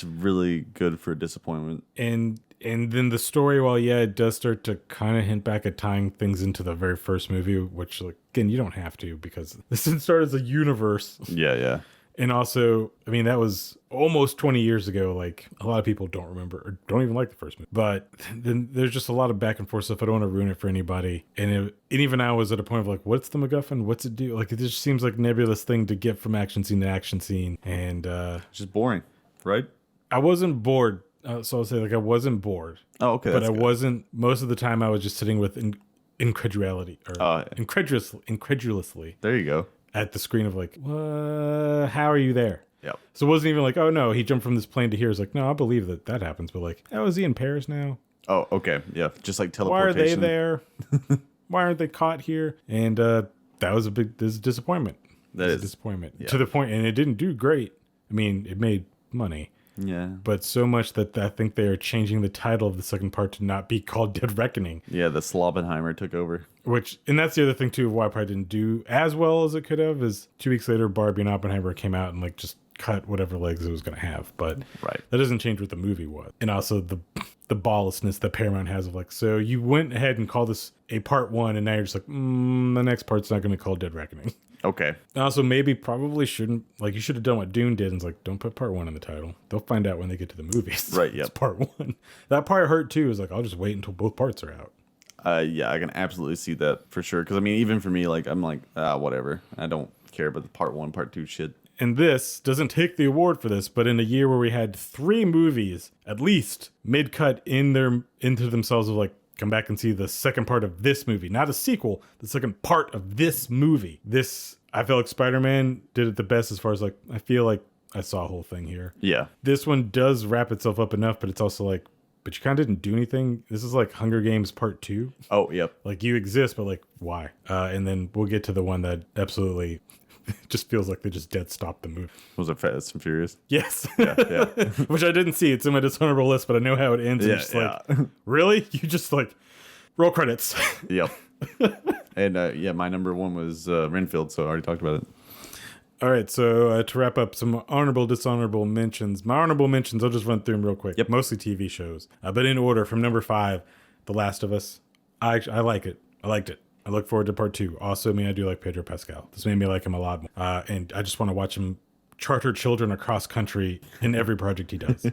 really good for disappointment. And then the story, while it does start to kind of hint back at tying things into the very first movie, which like again you don't have to because this didn't start as a universe. Yeah. And also, I mean, that was almost 20 years ago. Like, a lot of people don't remember or don't even like the first movie. But then there's just a lot of back and forth stuff. I don't want to ruin it for anybody. And even I was at a point of like, what's the MacGuffin? What's it do? Like, it just seems like a nebulous thing to get from action scene to action scene. And just boring, right? I wasn't bored. So I'll say, like, I wasn't bored. Oh, okay. But I wasn't, most of the time I was just sitting with incredulously. There you go. At the screen of like, how are you there? Yep. So it wasn't even like, oh no, he jumped from this plane to here. It's like, no, I believe that happens. But like, oh, is he in Paris now? Oh, okay. Yeah. Just like teleportation. Why are they there? Why aren't they caught here? And this is a disappointment. That is a disappointment to the point, and it didn't do great. I mean, it made money. Yeah. But so much that I think they are changing the title of the second part to not be called Dead Reckoning. Yeah, the Slobbenheimer took over. And that's the other thing too of why I probably didn't do as well as it could have, is 2 weeks later Barbie and Oppenheimer came out and like just cut whatever legs it was going to have. But that doesn't change what the movie was. And also the balllessness that Paramount has of like, so you went ahead and called this a part 1 and now you're just like, the next part's not going to be called Dead Reckoning. Okay. And also probably shouldn't, like you should have done what Dune did and it's like, don't put part 1 in the title. They'll find out when they get to the movies. Right, yeah. It's part 1. That part hurt too, is like, I'll just wait until both parts are out. Yeah, I can absolutely see that for sure. Because I mean, even for me, like I'm like, whatever. I don't care about the part 1, part 2 shit. And this doesn't take the award for this, but in a year where we had 3 movies, at least mid-cut into themselves of like, come back and see the second part of this movie, not a sequel, the second part of this movie. I feel like Spider-Man did it the best as far as like, I feel like I saw a whole thing here. Yeah. This one does wrap itself up enough, but it's also like, but you kind of didn't do anything. This is like Hunger Games Part 2. Oh, yep. Like you exist, but like, why? And then we'll get to the one that absolutely just feels like they just dead stopped the movie. Was it Fast and Furious? Yes. Yeah. Which I didn't see. It's in my dishonorable list, but I know how it ends. Yeah, just like, really? You just like, roll credits. Yep. And my number 1 was Renfield, so I already talked about it. All right, so to wrap up some honorable, dishonorable mentions. My honorable mentions, I'll just run through them real quick. Yep. Mostly TV shows. But in order, from number 5, The Last of Us. I like it. I liked it. I look forward to part 2. Also, I do like Pedro Pascal. This made me like him a lot more. And I just want to watch him charter children across country in every project he does.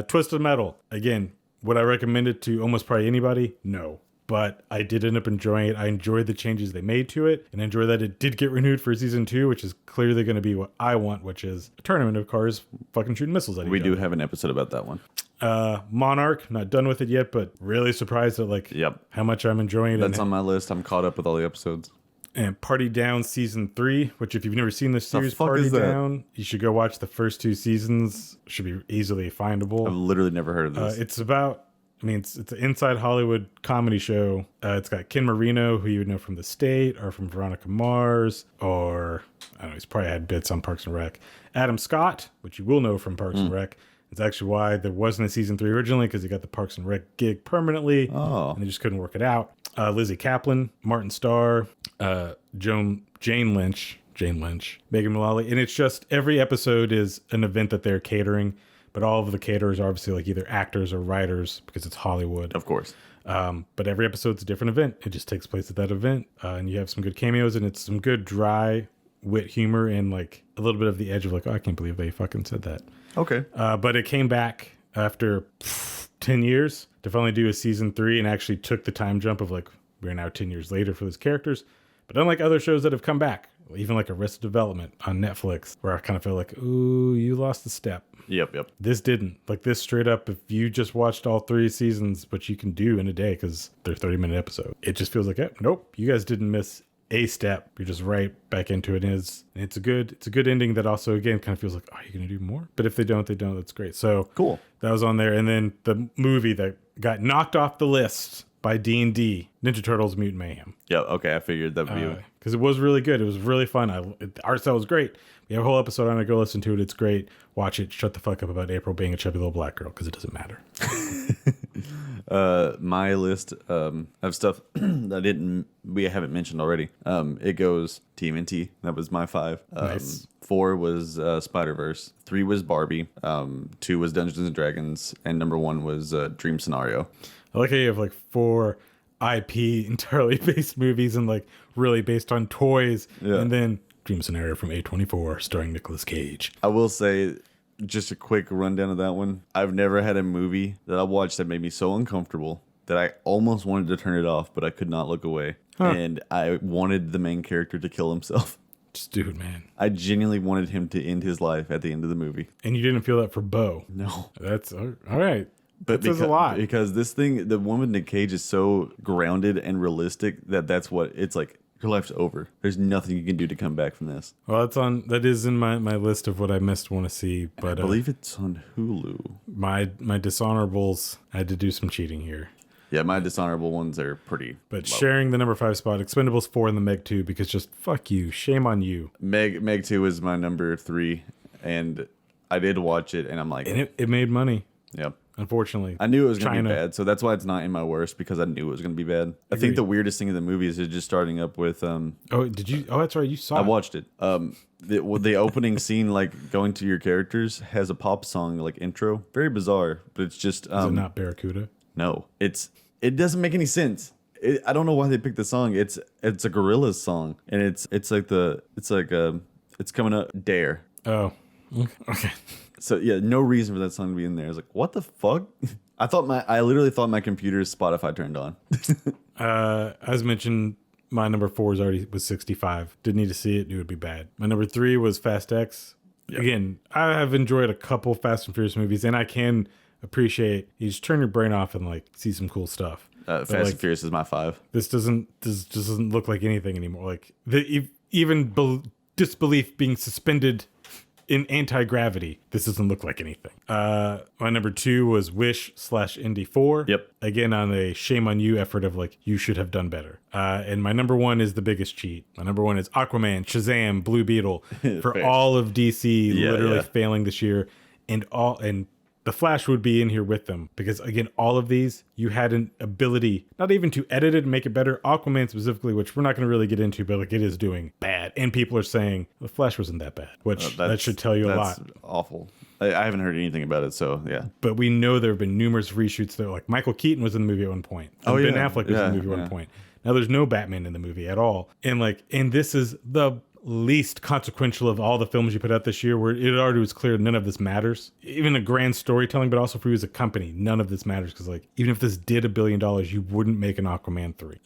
Twisted Metal. Again, would I recommend it to almost probably anybody? No. But I did end up enjoying it. I enjoyed the changes they made to it, and enjoy that it did get renewed for season 2, which is clearly going to be what I want, which is a tournament of cars fucking shooting missiles at each other. We do have an episode about that one. Monarch, not done with it yet, but really surprised at like Yep. how much I'm enjoying it. That's on my list. I'm caught up with all the episodes. And Party Down season 3, which if you've never seen this series, fuck Party is that? Down, you should go watch the first 2 seasons. Should be easily findable. I've literally never heard of this. It's about, I mean, it's an inside Hollywood comedy show. It's got Ken Marino, who you would know from The State or from Veronica Mars, or I don't know, he's probably had bits on Parks and Rec. Adam Scott, which you will know from Parks and Rec. It's actually why there wasn't a season 3 originally, because he got the Parks and Rec gig permanently, and they just couldn't work it out. Lizzie Kaplan, Martin Starr, Jane Lynch, Megan Mullally, and it's just every episode is an event that they're catering, but all of the caterers are obviously like either actors or writers because it's Hollywood. Of course. But every episode's a different event. It just takes place at that event, and you have some good cameos, and it's some good dry wit humor and like a little bit of the edge of like, oh, I can't believe they fucking said that. Okay. But it came back after 10 years to finally do a season 3 and actually took the time jump of like, we're now 10 years later for those characters. But unlike other shows that have come back, even like Arrested Development on Netflix, where I kind of feel like, ooh, you lost the step. Yep. This didn't. Like this straight up, if you just watched all 3 seasons, which you can do in a day because they're 30-minute episodes, it just feels like, nope, you guys didn't miss a step. You're just right back into it. And it's a good ending that also, again, kind of feels like, are you going to do more? But if they don't, they don't. That's great. So cool. That was on there. And then the movie that got knocked off the list by D&D, Ninja Turtles Mutant Mayhem. Yeah, okay, I figured that would be because it was really good. It was really fun. The art style was great. We have a whole episode on it. Go listen to it. It's great. Watch it. Shut the fuck up about April being a chubby little black girl because it doesn't matter. My list of stuff that we haven't mentioned already. It goes TMNT. That was my 5. Nice. 4 was Spider-Verse. 3 was Barbie. 2 was Dungeons and Dragons, and number 1 was Dream Scenario. I like how you have like 4 IP entirely based movies and like really based on toys, and then Dream Scenario from A24 starring Nicolas Cage. I will say, just a quick rundown of that one. I've never had a movie that I watched that made me so uncomfortable that I almost wanted to turn it off, but I could not look away. And I wanted the main character to kill himself. Just do it, man. I genuinely wanted him to end his life at the end of the movie. And you didn't feel that for Bo? No. That's all right. But that says a lot. Because this thing, the one with Nick Cage is so grounded and realistic that's what it's like. Your life's over. There's nothing you can do to come back from this. Well, that is in my list of what I missed want to see. But I believe it's on Hulu. My dishonorables, I had to do some cheating here. Yeah, my dishonorable ones are pretty But low. sharing the number 5 spot, Expendables 4 and the Meg 2, because just fuck you. Shame on you. Meg 2 is my number 3, and I did watch it, and I'm like... And it made money. Yep. Unfortunately. I knew it was going to be bad, so that's why it's not in my worst, because I knew it was going to be bad. I think the weirdest thing in the movie is it just starting up with... did you? Oh, that's right. You saw it. I watched it. The opening scene, like, going to your characters, has a pop song, like, intro. Very bizarre, but it's just... Is it not Barracuda? No. It doesn't make any sense. I don't know why they picked the song. It's a Gorillaz song, and it's coming up Dare. Oh, okay. So yeah, no reason for that song to be in there. I was like, what the fuck? I literally thought my computer's Spotify turned on. As mentioned, my number 4 was 65. Didn't need to see it. Knew it would be bad. My number 3 was Fast X. Yep. Again, I have enjoyed a couple Fast and Furious movies, and I can appreciate you just turn your brain off and like see some cool stuff. Fast and Furious is my 5. This doesn't look like anything anymore. Like disbelief being suspended in anti-gravity. This doesn't look like anything. My number 2 was Wish /Indy 4. Yep. Again, on a shame on you effort of like, you should have done better. And my number 1 is The Biggest Cheat. My number 1 is Aquaman, Shazam, Blue Beetle for all of DC literally failing this year, and The Flash would be in here with them because, again, all of these, you had an ability not even to edit it and make it better. Aquaman specifically, which we're not going to really get into, but like it is doing bad. And people are saying The Flash wasn't that bad, which that should tell you a lot. That's awful. I haven't heard anything about it, so yeah. But we know there have been numerous reshoots that like Michael Keaton was in the movie at one point. Ben Affleck was in the movie at one point. Now there's no Batman in the movie at all. And this is the least consequential of all the films you put out this year, where it already was clear none of this matters. Even a grand storytelling, but also for you as a company, none of this matters, because like even if this did $1 billion, you wouldn't make an Aquaman 3.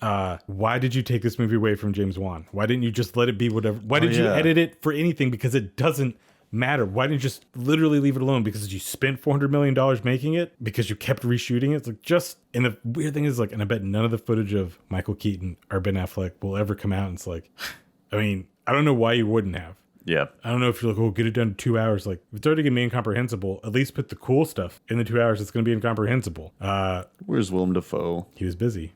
Why did you take this movie away from James Wan? Why didn't you just let it be whatever? Why did you edit it for anything? Because it doesn't matter? Why didn't you just literally leave it alone? Because you spent $400 million making it? Because you kept reshooting it? It's like just, and the weird thing is like, and I bet none of the footage of Michael Keaton or Ben Affleck will ever come out. And it's like, I mean, I don't know why you wouldn't have. Yeah. I don't know if you're like, oh, get it done in 2 hours. Like, if it's already going to be incomprehensible, at least put the cool stuff in the 2 hours that's going to be incomprehensible. Where's Willem Dafoe? He was busy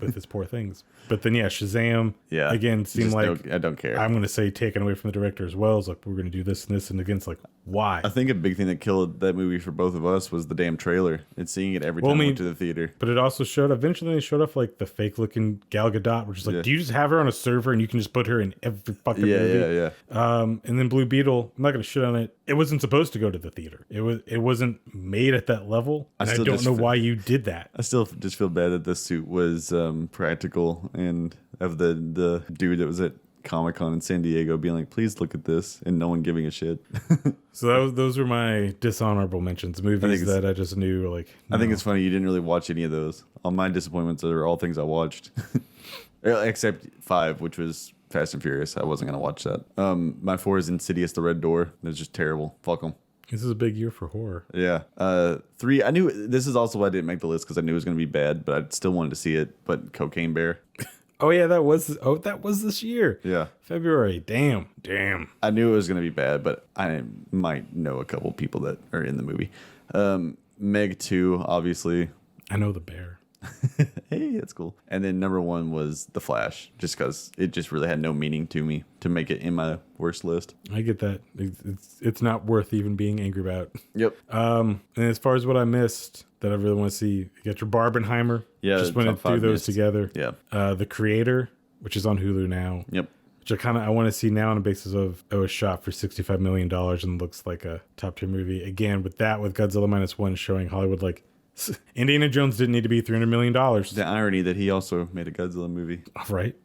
with his poor things. But then, yeah, Shazam, Yeah. again, seemed like, I don't care. I'm going to say taken away from the director as well. It's like, we're going to do this and this. And again, it's like, why? I think a big thing that killed that movie for both of us was the damn trailer and seeing it every time we went to the theater. But it also showed, eventually they showed off like the fake looking Gal Gadot, which is like, do you just have her on a server and you can just put her in every fucking movie? Yeah. And then Blue Beetle, I'm not going to shit on it. It wasn't supposed to go to the theater. It wasn't made at that level. And I don't know why you did that. I still just feel bad that the suit was practical and of the dude that was at Comic-Con in San Diego being like, please look at this, and no one giving a shit. So those were my dishonorable mentions, movies that I just knew like, no. I think it's funny you didn't really watch any of those. All my disappointments are all things I watched. Except 5, which was Fast and Furious. I wasn't going to watch that. My 4 is Insidious the Red Door. It's just terrible. Fuck them. This is a big year for horror. Yeah. 3, I knew, this is also why I didn't make the list because I knew it was going to be bad, but I still wanted to see it. But Cocaine Bear. Oh yeah, that was this year. Yeah. February. Damn. I knew it was going to be bad, but I might know a couple people that are in the movie. Meg 2, obviously. I know the bear. Hey, that's cool. And then number 1 was The Flash, just because it just really had no meaning to me to make it in my worst list. I get that. It's not worth even being angry about. Yep. And as far as what I missed that I really want to see, you got your Barbenheimer. Yeah. Just went through those together. Yeah. The Creator, which is on Hulu now. Yep. Which I want to see now on the basis of it was shot for $65 million and looks like a top tier movie. Again, with Godzilla -1 showing Hollywood like Indiana Jones didn't need to be $300 million. The irony that he also made a Godzilla movie. Right.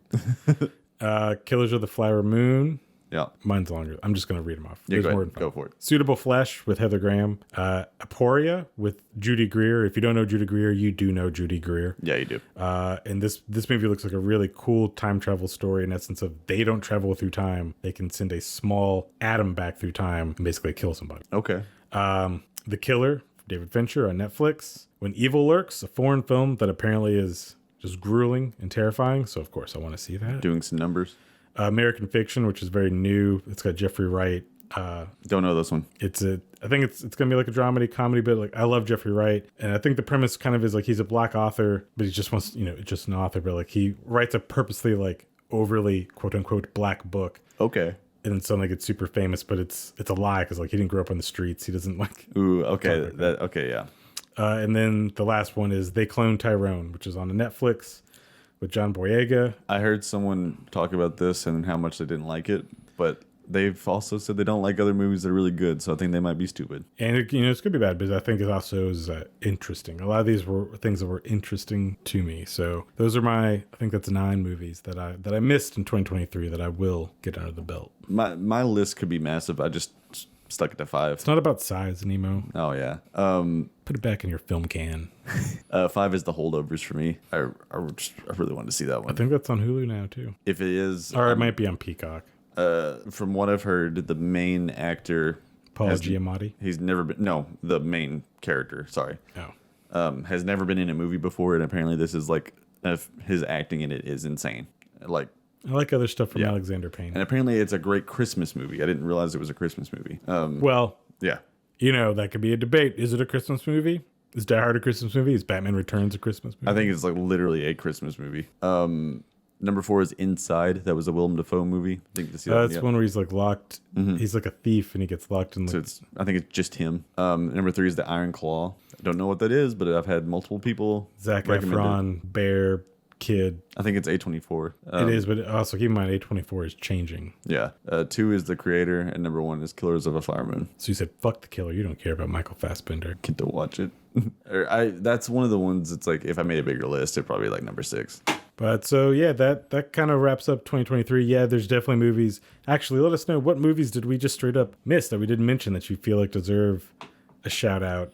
Killers of the Flower Moon. Yeah. Mine's longer. I'm just going to read them off. Yeah, go for it. Suitable Flesh with Heather Graham. Aporia with Judy Greer. If you don't know Judy Greer, you do know Judy Greer. Yeah, you do. And this movie looks like a really cool time travel story in essence of they don't travel through time. They can send a small atom back through time and basically kill somebody. Okay. The Killer, David Fincher on Netflix. When Evil Lurks, a foreign film that apparently is just grueling and terrifying. So, of course, I want to see that. Doing some numbers. American Fiction, which is very new. It's got Jeffrey Wright. Don't know this one. I think it's going to be like a dramedy comedy, but like I love Jeffrey Wright. And I think the premise kind of is like he's a black author, but he just wants, just an author, but like he writes a purposely like overly quote unquote black book. Okay. And then suddenly gets super famous, but it's a lie because like he didn't grow up on the streets. He doesn't like. Ooh, okay. Okay, yeah. And then the last one is They Clone Tyrone, which is on Netflix with John Boyega. I heard someone talk about this and how much they didn't like it, but they've also said they don't like other movies that are really good, so I think they might be stupid. And it's going to be bad, but I think it also is interesting. A lot of these were things that were interesting to me. So those are I think that's 9 movies that I missed in 2023 that I will get under the belt. My list could be massive. I just stuck it to 5. It's not about size, Nemo. Oh, yeah. Put it back in your film can. 5 is The Holdovers for me. I really wanted to see that one. I think that's on Hulu now, too. If it is... Or it might be on Peacock. From what I've heard, the main actor... Paul Giamatti? He's never been... No, the main character, sorry. Oh. Has never been in a movie before, and apparently this is like... his acting in it is insane. Like... I like other stuff from Alexander Payne. And apparently it's a great Christmas movie. I didn't realize it was a Christmas movie. Well... Yeah. That could be a debate. Is it a Christmas movie? Is Die Hard a Christmas movie? Is Batman Returns a Christmas movie? I think it's like literally a Christmas movie. Number 4 is Inside. That was a Willem Dafoe movie. I think to see that. That's one where he's like locked. Mm-hmm. He's like a thief and he gets locked in. So I think it's just him. Number 3 is The Iron Claw. I don't know what that is, but I've had multiple people Zac Efron, Bear, Kid. I think it's A24. It is, but also keep in mind A24 is changing. Yeah. 2 is The Creator, and number 1 is Killers of a Flower Moon. So you said, fuck The Killer. You don't care about Michael Fassbender. Get to watch it. That's one of the ones that's like, if I made a bigger list, it'd probably be like number 6. But so, yeah, that kind of wraps up 2023. Yeah, there's definitely movies. Actually, let us know what movies did we just straight up miss that we didn't mention that you feel like deserve a shout out.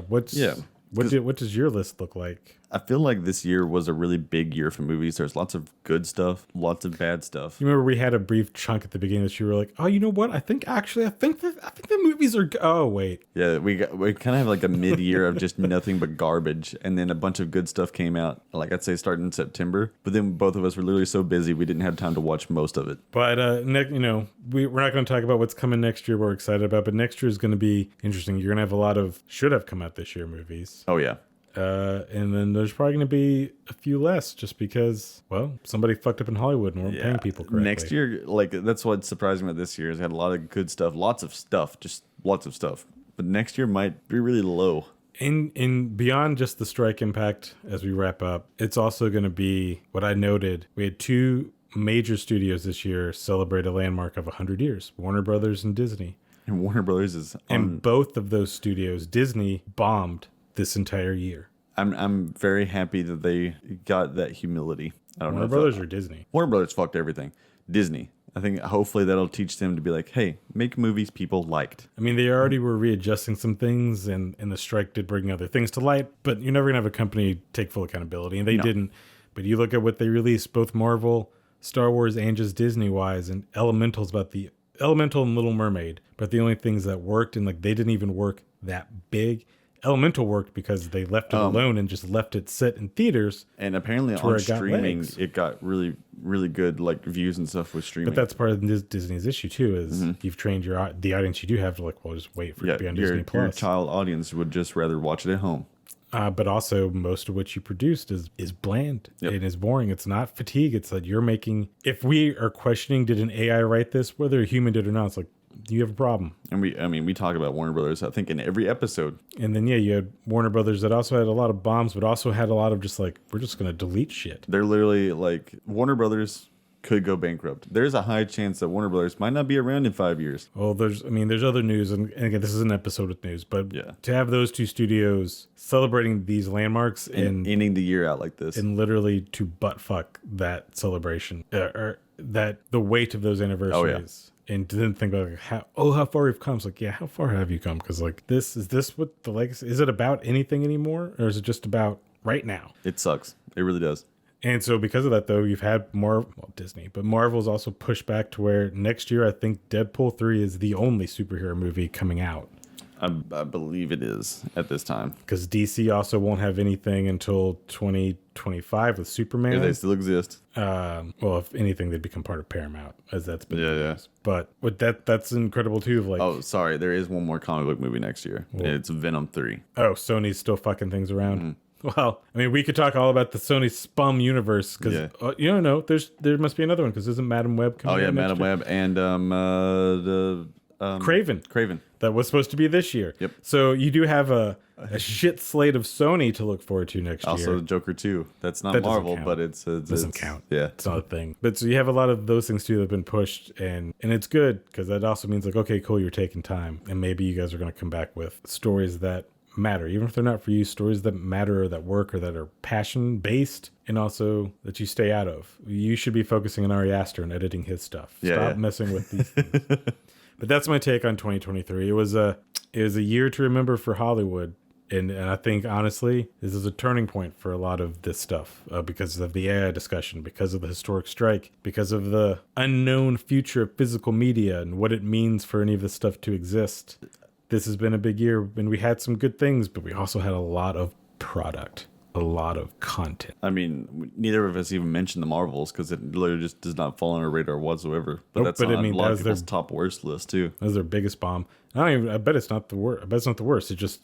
What does your list look like? I feel like this year was a really big year for movies. There's lots of good stuff, lots of bad stuff. You remember we had a brief chunk at the beginning that you were like, oh, you know what? I think the movies are. Oh wait. Yeah, we kind of have like a mid-year of just nothing but garbage, and then a bunch of good stuff came out. Like I'd say starting in September, but then both of us were literally so busy we didn't have time to watch most of it. But we're not going to talk about what's coming next year. We're excited about, but next year is going to be interesting. You're going to have a lot of should have come out this year movies. Oh yeah. And then there's probably going to be a few less just because, well, somebody fucked up in Hollywood and weren't paying people correctly. Next year, like that's what's surprising about this year is it had a lot of good stuff, lots of stuff. But next year might be really low. In beyond just the strike impact as we wrap up, it's also going to be what I noted. We had two major studios this year celebrate a landmark of 100 years, Warner Brothers and Disney. And Warner Brothers is on... And both of those studios, Disney bombed this entire year. I'm very happy that they got that humility. I don't know. Warner Brothers or Disney? Warner Brothers fucked everything. Disney. I think hopefully that'll teach them to be like, hey, make movies people liked. I mean, they already were readjusting some things, and the strike did bring other things to light, but you're never going to have a company take full accountability, and they didn't. But you look at what they released, both Marvel, Star Wars, and just Disney-wise, and Elemental's about the Elemental and Little Mermaid, but the only things that worked, and like they didn't even work that big. Elemental worked because they left it alone and just left it sit in theaters. And apparently on streaming, it got really, really good like views and stuff with streaming. But that's part of Disney's issue too, is you've trained the audience you do have to like, well, just wait for it to be on Disney Plus. Your child audience would just rather watch it at home. But also most of what you produced is bland and is boring. It's not fatigue. It's like you're making, if we are questioning, did an AI write this, whether a human did or not, it's like, you have a problem. And we talk about Warner Brothers, I think, in every episode. And then, you had Warner Brothers that also had a lot of bombs, but also had a lot of just like, we're just going to delete shit. They're literally like, Warner Brothers could go bankrupt. There's a high chance that Warner Brothers might not be around in 5 years. Well, there's other news, and again, this is an episode with news, but to have those two studios celebrating these landmarks and ending the year out like this. And literally to butt fuck that celebration, or that the weight of those anniversaries. And didn't think about how far we've come. It's like, how far have you come? Because like is this what the legacy is? It about anything anymore, or is it just about right now? It sucks. It really does. And so because of that, though, you've had Disney, but Marvel's also pushed back to where next year I think Deadpool 3 is the only superhero movie coming out. I believe it is at this time. Because DC also won't have anything until 2025 with Superman. If they still exist. Well, if anything, they'd become part of Paramount, as that's been. Yeah. But with that's incredible too. Of like, oh, sorry, there is one more comic book movie next year. It's Venom 3. Oh, Sony's still fucking things around. Well, I mean, we could talk all about the Sony Spum universe because there must be another one because isn't Madam Web coming? Oh yeah, Madam Web and Craven. That was supposed to be this year. Yep. So you do have a shit slate of Sony to look forward to next year. Also Joker 2. That's not Marvel, but it doesn't count. Yeah. It's not a thing. But so you have a lot of those things too that have been pushed, and it's good because that also means like, okay, cool, you're taking time. And maybe you guys are going to come back with stories that matter, even if they're not for you, stories that matter or that work or that are passion based, and also that you stay out of. You should be focusing on Ari Aster and editing his stuff. Stop messing with these things. But that's my take on 2023. It was a year to remember for Hollywood. And I think, honestly, this is a turning point for a lot of this stuff because of the AI discussion, because of the historic strike, because of the unknown future of physical media and what it means for any of this stuff to exist. This has been a big year, and we had some good things, but we also had a lot of product. A lot of content. I mean, neither of us even mentioned the Marvels because it literally just does not fall on our radar whatsoever. But that's on a lot of people's top worst list too. That was their biggest bomb. I bet it's not the worst. I bet it's not the worst. It just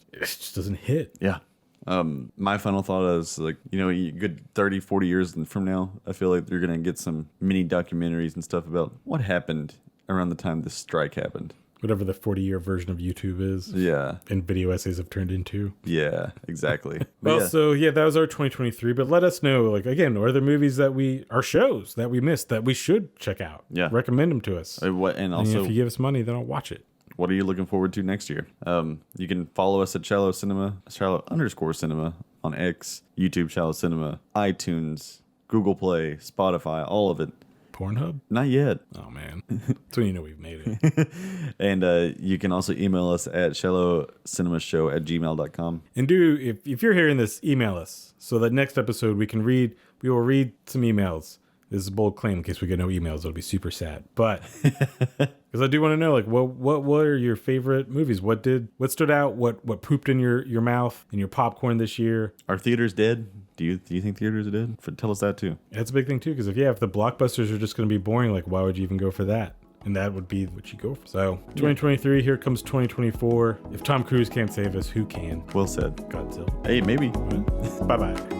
doesn't hit. Yeah. My final thought is like, a good 30, 40 years from now, I feel like you're gonna get some mini documentaries and stuff about what happened around the time this strike happened. Whatever the 40-year version of YouTube is. Yeah. And video essays have turned into. Yeah, exactly. So that was our 2023. But let us know, like, again, are there movies are shows that we missed that we should check out? Yeah. Recommend them to us. And also, if you give us money, then I'll watch it. What are you looking forward to next year? You can follow us at shallow_cinema on X, YouTube Shallow Cinema, iTunes, Google Play, Spotify, all of it. Pornhub? Not yet. Oh, man. That's when you know we've made it. And you can also email us at shallowcinemashow@gmail.com. And if you're hearing this, email us so that next episode we will read some emails. This is a bold claim in case we get no emails. It'll be super sad. But because I do want to know, like, what are your favorite movies? What stood out? What pooped in your mouth and your popcorn this year? Are theaters dead? Do you think theaters are dead? Tell us that too. That's a big thing too. Because if the blockbusters are just going to be boring, like, why would you even go for that? And that would be what you go for. So 2023, here comes 2024. If Tom Cruise can't save us, who can? Well said. Godzilla. Hey, maybe. Bye-bye.